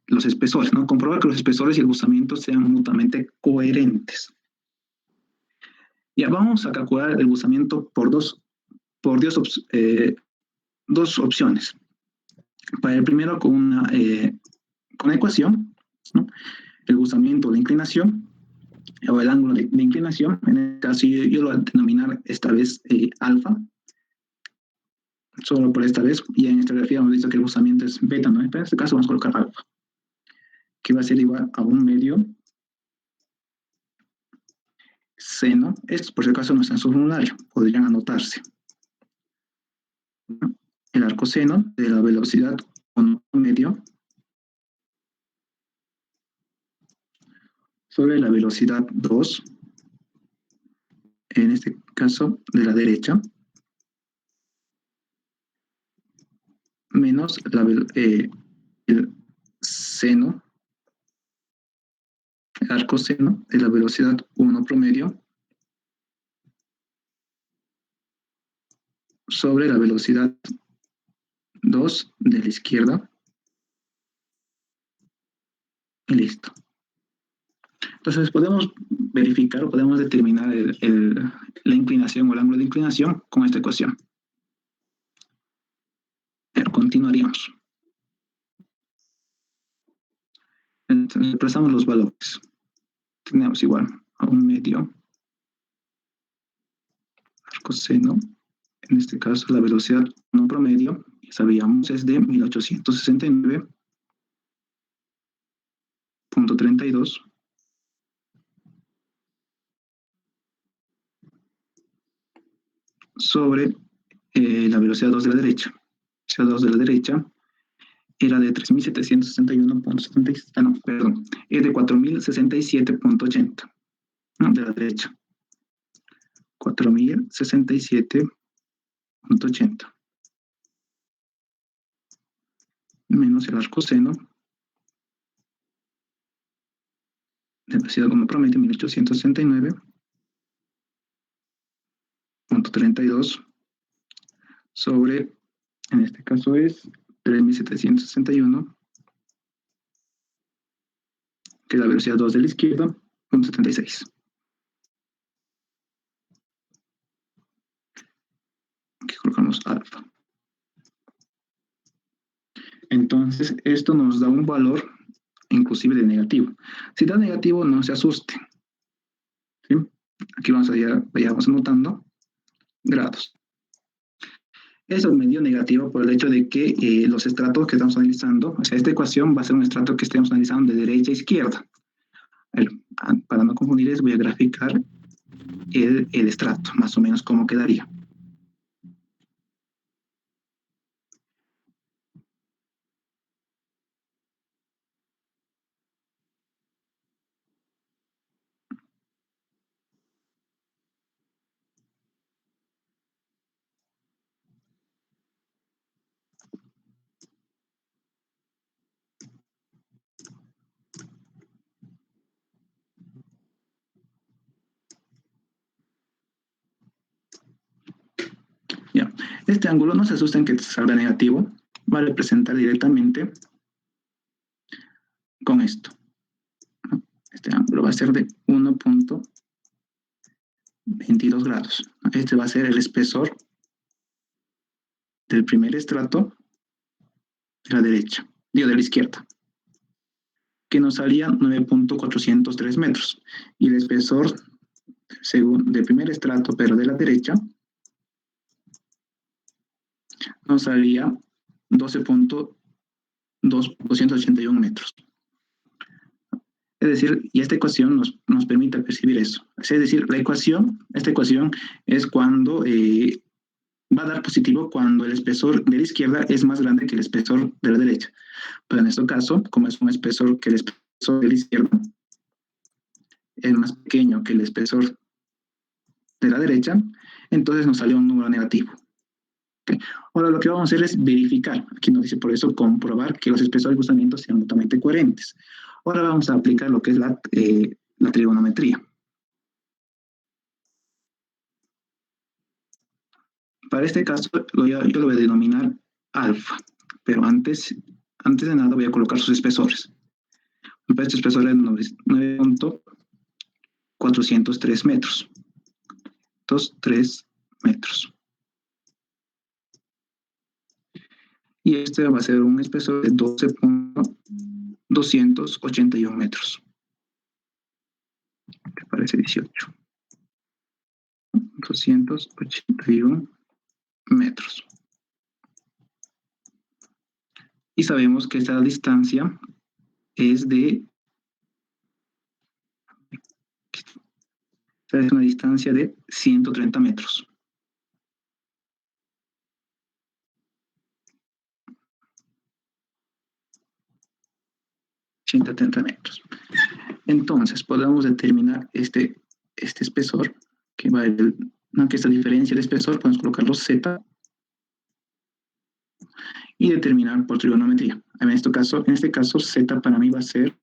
los espesores, ¿no? Comprobar que los espesores y el gusamiento sean mutuamente coherentes. Ya, vamos a calcular el gusamiento por dos opciones. Para el primero con una ecuación, ¿no? El gusamiento de inclinación o el ángulo de inclinación, en este caso yo lo voy a denominar esta vez alfa, solo por esta vez, y en esta grafía hemos visto que el gusamiento es beta, ¿no? Pero en este caso vamos a colocar alfa, que va a ser igual a 1 medio seno, esto por si acaso no está en su formulario, podrían anotarse. El arcoseno de la velocidad 1 medio sobre la velocidad 2, en este caso de la derecha, menos el seno, el arcoseno de la velocidad 1 promedio sobre la velocidad 2 de la izquierda. Y listo. Entonces podemos verificar o podemos determinar la inclinación o el ángulo de inclinación con esta ecuación. Pero continuaríamos. Entonces reemplazamos los valores. Tenemos igual a 1 medio arcoseno, en este caso la velocidad 1 promedio, ya sabíamos, es de 1869.32 sobre la velocidad 2 de la derecha. La velocidad 2 de la derecha era de 3.761.70, no, perdón, es de 4.067.80, ¿no? De la derecha. 4.067.80 menos el arcoseno de velocidad como promedio 1869.32 sobre, en este caso es 3.761, que es la velocidad 2 de la izquierda, 76. Aquí colocamos alfa. Entonces, esto nos da un valor inclusive de negativo. Si da negativo, no se asuste. ¿Sí? Aquí vayamos anotando grados. Eso me dio negativo por el hecho de que los estratos que estamos analizando, o sea, esta ecuación va a ser un estrato que estemos analizando de derecha a izquierda. Para no confundirles, voy a graficar el estrato, más o menos cómo quedaría. Ya. Este ángulo, no se asusten que salga negativo, va a representar directamente con esto. Este ángulo va a ser de 1.22 grados. Este va a ser el espesor del primer estrato de la derecha, digo de la izquierda, que nos salía 9.403 metros. Y el espesor del primer estrato, pero de la derecha, nos salía 12.281 metros. Es decir, y esta ecuación nos permite percibir eso. Es decir, esta ecuación es cuando va a dar positivo cuando el espesor de la izquierda es más grande que el espesor de la derecha. Pero en este caso, como es un espesor que el espesor de la izquierda es más pequeño que el espesor de la derecha, entonces nos salió un número negativo. ¿Okay? Ahora lo que vamos a hacer es verificar. Aquí nos dice por eso comprobar que los espesores de cruzamiento sean mutuamente coherentes. Ahora vamos a aplicar lo que es la trigonometría. Para este caso, yo lo voy a denominar alfa, pero antes de nada voy a colocar sus espesores. Este espesor es 9.403 metros. 3 metros. Y este va a ser un espesor de 12.281 metros. Que parece 18. 281 metros. Y sabemos que esta distancia es una distancia de 130 metros. metros. Entonces, podemos determinar este espesor, que va que esta diferencia de espesor, podemos colocarlo Z y determinar por trigonometría. En este caso, Z para mí va a ser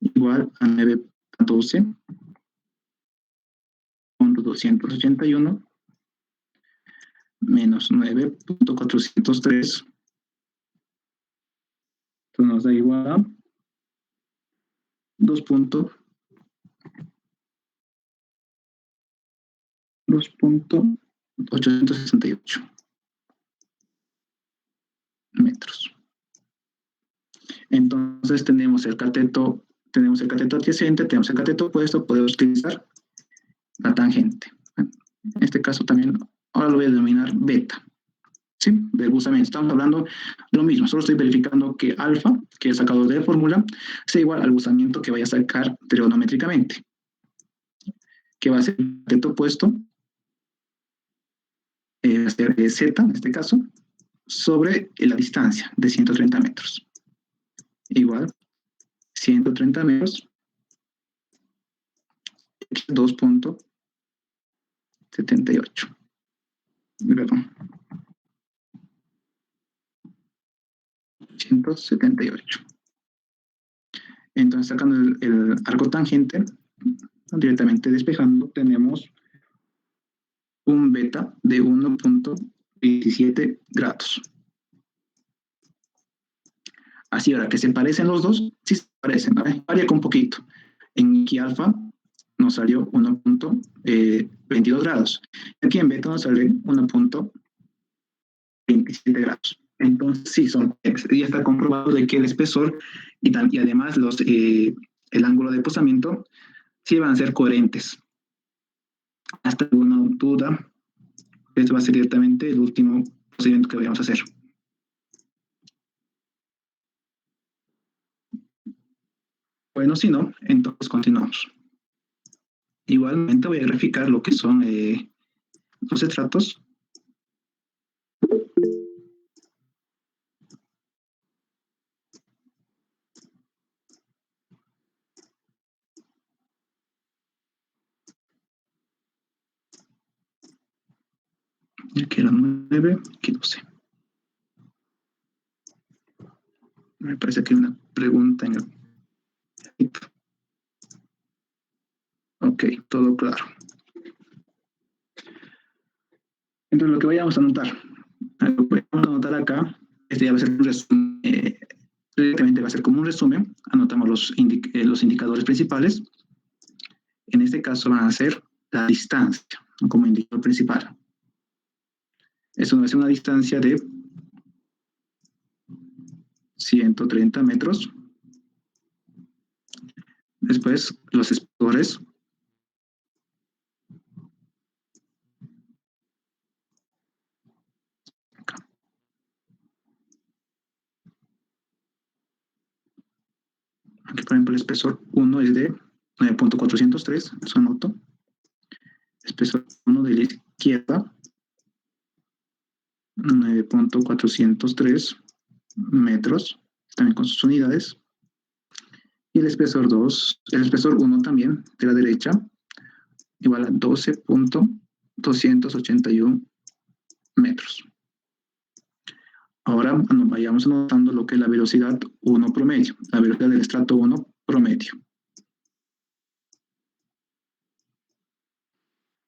igual a 9.1281 menos 9.403. Esto nos da igual a 2.868 metros. Entonces tenemos el cateto adyacente, tenemos el cateto opuesto, podemos utilizar la tangente. En este caso también, ahora lo voy a denominar beta, ¿sí? Del buzamiento. Estamos hablando de lo mismo, solo estoy verificando que alfa, que he sacado de la fórmula, sea igual al buzamiento que vaya a sacar trigonométricamente, que va a ser el cateto opuesto, va a ser Z en este caso, sobre la distancia de 130 metros. Igual 130 metros 2.78. Perdón. 178. Entonces, sacando el arco tangente, directamente despejando, tenemos un beta de 1.27 grados. Así, ahora que se parecen los dos, sí se parecen, ¿vale? Varía con un poquito. En aquí alfa nos salió 1.22 grados. Aquí en beta nos sale 1.27 grados. Entonces, sí, ya está comprobado de que el espesor y además el ángulo de posamiento sí van a ser coherentes. ¿Hasta alguna duda? Este va a ser directamente el último procedimiento que vayamos a hacer. Bueno, si no, entonces continuamos. Igualmente voy a graficar lo que son los estratos. Aquí era 9, aquí 12. Me parece que hay una pregunta en el... Ok, todo claro. Entonces, lo que vayamos a anotar, acá, este ya va a ser un resumen, directamente va a ser como un resumen. Anotamos los indicadores principales. En este caso van a ser la distancia, ¿no? Como indicador principal. Eso va a ser una distancia de 130 metros. Después, los espesores. Aquí, por ejemplo, el espesor 1 es de 9.403, eso anoto. Espesor 1 de la izquierda, 9.403 metros, también con sus unidades. Y el espesor 2, el espesor 1 también, de la derecha, igual a 12.281 metros. Ahora vayamos anotando lo que es la velocidad 1 promedio, la velocidad del estrato 1 promedio.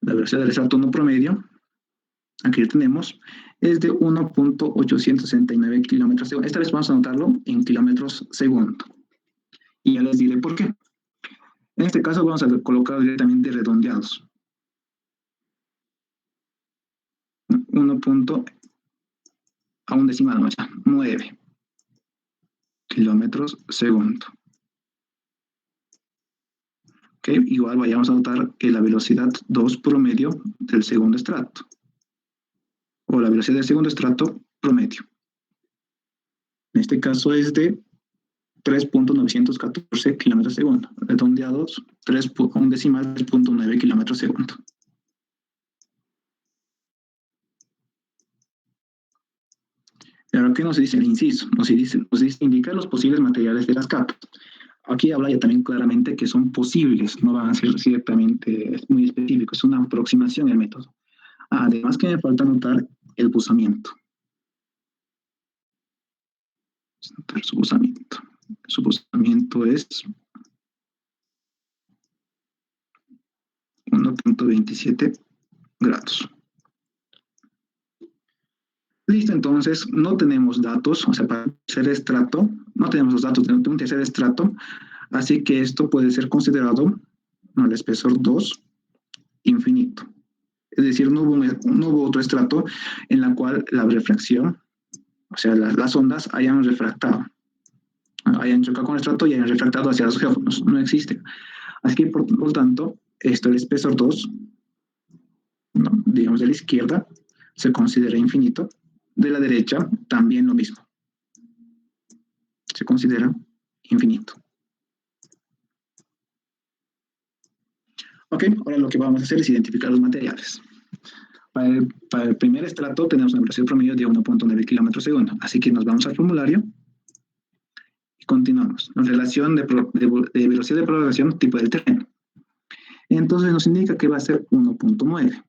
La velocidad del estrato 1 promedio, aquí tenemos, es de 1.869 kilómetros segundo. Esta vez vamos a anotarlo en kilómetros segundo. Y ya les diré por qué. En este caso vamos a colocar directamente redondeados. 1. A un decimal, o sea, 9 kilómetros segundo. Ok, igual vayamos a notar que la velocidad 2 promedio del segundo estrato. O la velocidad del segundo estrato promedio. En este caso es de 3.914 kilómetros segundo. Redondeados, un decimal, 3.9 kilómetros segundo. Y ahora, ¿qué nos dice el inciso? Nos dice indicar los posibles materiales de las capas. Aquí habla ya también claramente que son posibles, no van a ser ciertamente muy específicos, es una aproximación el método. Además que me falta anotar el buzamiento. Su buzamiento. Su buzamiento es 1.27 grados. Listo, entonces no tenemos datos, o sea, para el tercer estrato, no tenemos los datos de un tercer estrato, así que esto puede ser considerado el espesor 2 infinito. Es decir, no hubo otro estrato en la cual la refracción, o sea, las ondas hayan refractado, hayan chocado con el estrato y hayan refractado hacia los geófonos. No existe. Así que, por lo tanto, esto, el espesor 2, ¿no? Digamos de la izquierda, se considera infinito. De la derecha, también lo mismo. Se considera infinito. Ok, ahora lo que vamos a hacer es identificar los materiales. Para el primer estrato tenemos una velocidad promedio de 1.9 kilómetros segundo. Así que nos vamos al formulario y continuamos. En relación de velocidad de propagación, tipo del terreno. Entonces nos indica que va a ser 1.9.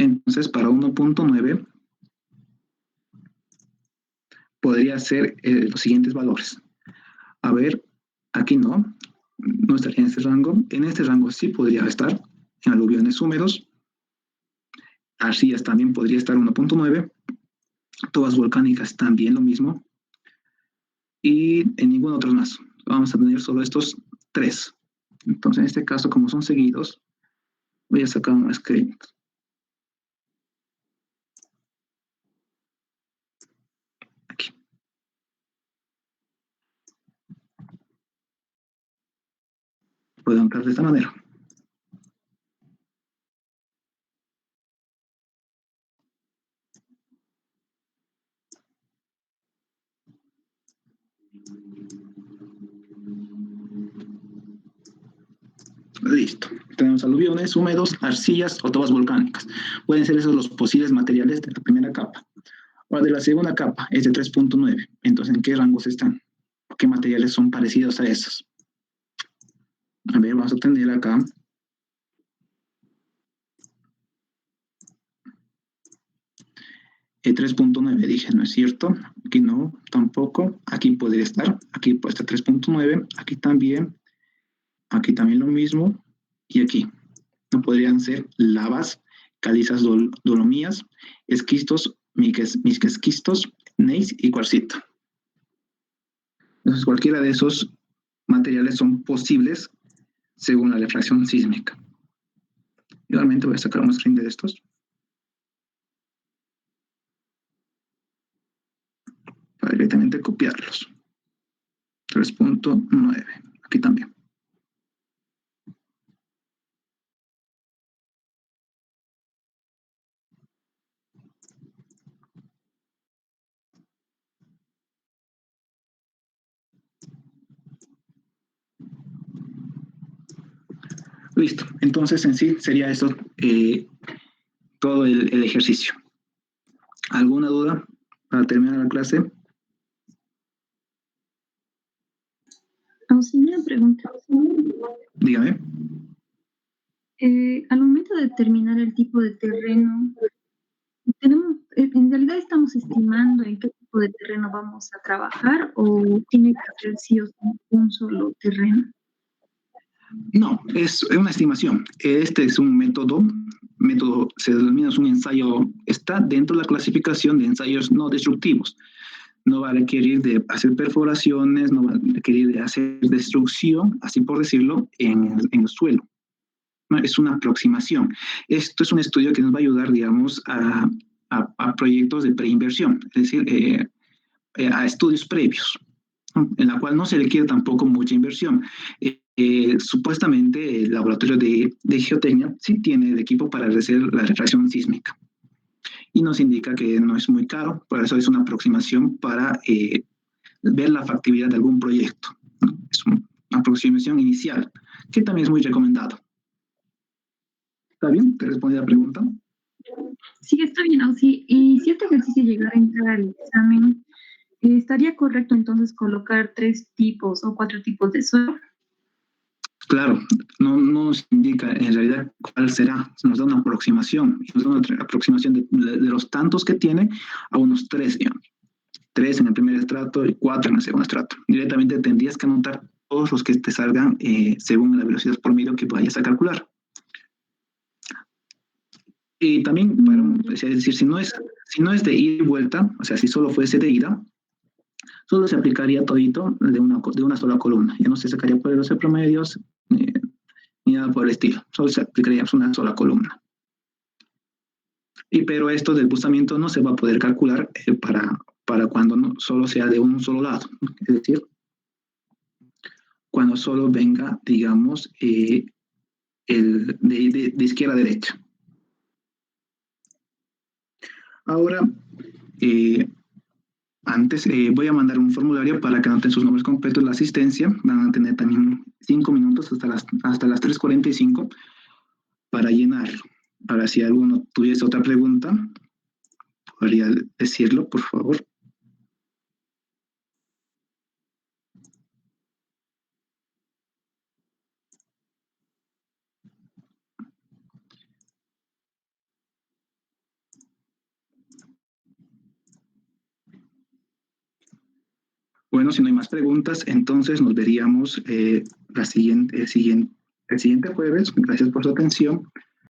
Entonces, para 1.9 podría ser los siguientes valores. A ver, aquí no estaría en este rango. En este rango sí podría estar en aluviones húmedos. Arcillas también podría estar 1.9. Tobas volcánicas también lo mismo. Y en ningún otro más. Vamos a tener solo estos 3. Entonces, en este caso, como son seguidos, voy a sacar un screen. Aquí. Puedo entrar de esta manera. Listo. Tenemos aluviones, húmedos, arcillas o tobas volcánicas. Pueden ser esos los posibles materiales de la primera capa. Ahora, de la segunda capa es de 3.9. Entonces, ¿en qué rangos están? ¿Qué materiales son parecidos a esos? A ver, vamos a tener acá. El 3.9 dije, ¿no es cierto? Aquí no, tampoco. Aquí podría estar. Aquí puede estar 3.9. Aquí también lo mismo. Y aquí. No podrían ser lavas, calizas dolomías, esquistos, mixesquistos, gneiss y cuarcito. Entonces, cualquiera de esos materiales son posibles según la refracción sísmica. Igualmente voy a sacar un screen de estos para directamente copiarlos. 3.9. Aquí también. Listo. Entonces, en sí, sería esto todo el ejercicio. ¿Alguna duda para terminar la clase? Sí, una pregunta. Dígame. Al momento de determinar el tipo de terreno, en realidad estamos estimando en qué tipo de terreno vamos a trabajar o tiene que ser sí o sí un solo terreno. No, es una estimación. Este es un método se denomina un ensayo, está dentro de la clasificación de ensayos no destructivos. No va a requerir de hacer perforaciones, no va a requerir de hacer destrucción, así por decirlo, en el suelo. No, es una aproximación. Esto es un estudio que nos va a ayudar, digamos, a proyectos de preinversión, es decir, a estudios previos, ¿no? En la cual no se requiere tampoco mucha inversión. Supuestamente el laboratorio de geotecnia sí tiene el equipo para hacer la refracción sísmica y nos indica que no es muy caro, por eso es una aproximación para ver la factibilidad de algún proyecto, ¿no? Es una aproximación inicial que también es muy recomendado. ¿Está bien? ¿Te respondí la pregunta? Sí, está bien, Ausi. Y si este ejercicio llegara a entrar al examen, ¿estaría correcto entonces colocar 3 tipos o 4 tipos de suelo? Claro, no nos indica en realidad cuál será, nos da una aproximación, nos da una aproximación de los tantos que tiene a unos 3, digamos. 3 en el primer estrato y 4 en el segundo estrato. Directamente tendrías que anotar todos los que te salgan según la velocidad por medio que vayas a calcular. Y también, es decir, si no es de ida y vuelta, o sea, si solo fuese de ida, solo se aplicaría todito de una sola columna. Ya no se sacaría por los promedios ni nada por el estilo. Solo se aplicaría una sola columna. Pero esto del bustamiento no se va a poder calcular para cuando no, solo sea de un solo lado. Es decir, cuando solo venga, digamos, de izquierda a derecha. Ahora, antes voy a mandar un formulario para que anoten sus nombres completos, la asistencia. Van a tener también 5 minutos hasta las 3:45 para llenarlo. Ahora, si alguno tuviese otra pregunta, podría decirlo, por favor. Bueno, si no hay más preguntas, entonces nos veríamos el siguiente jueves. Gracias por su atención.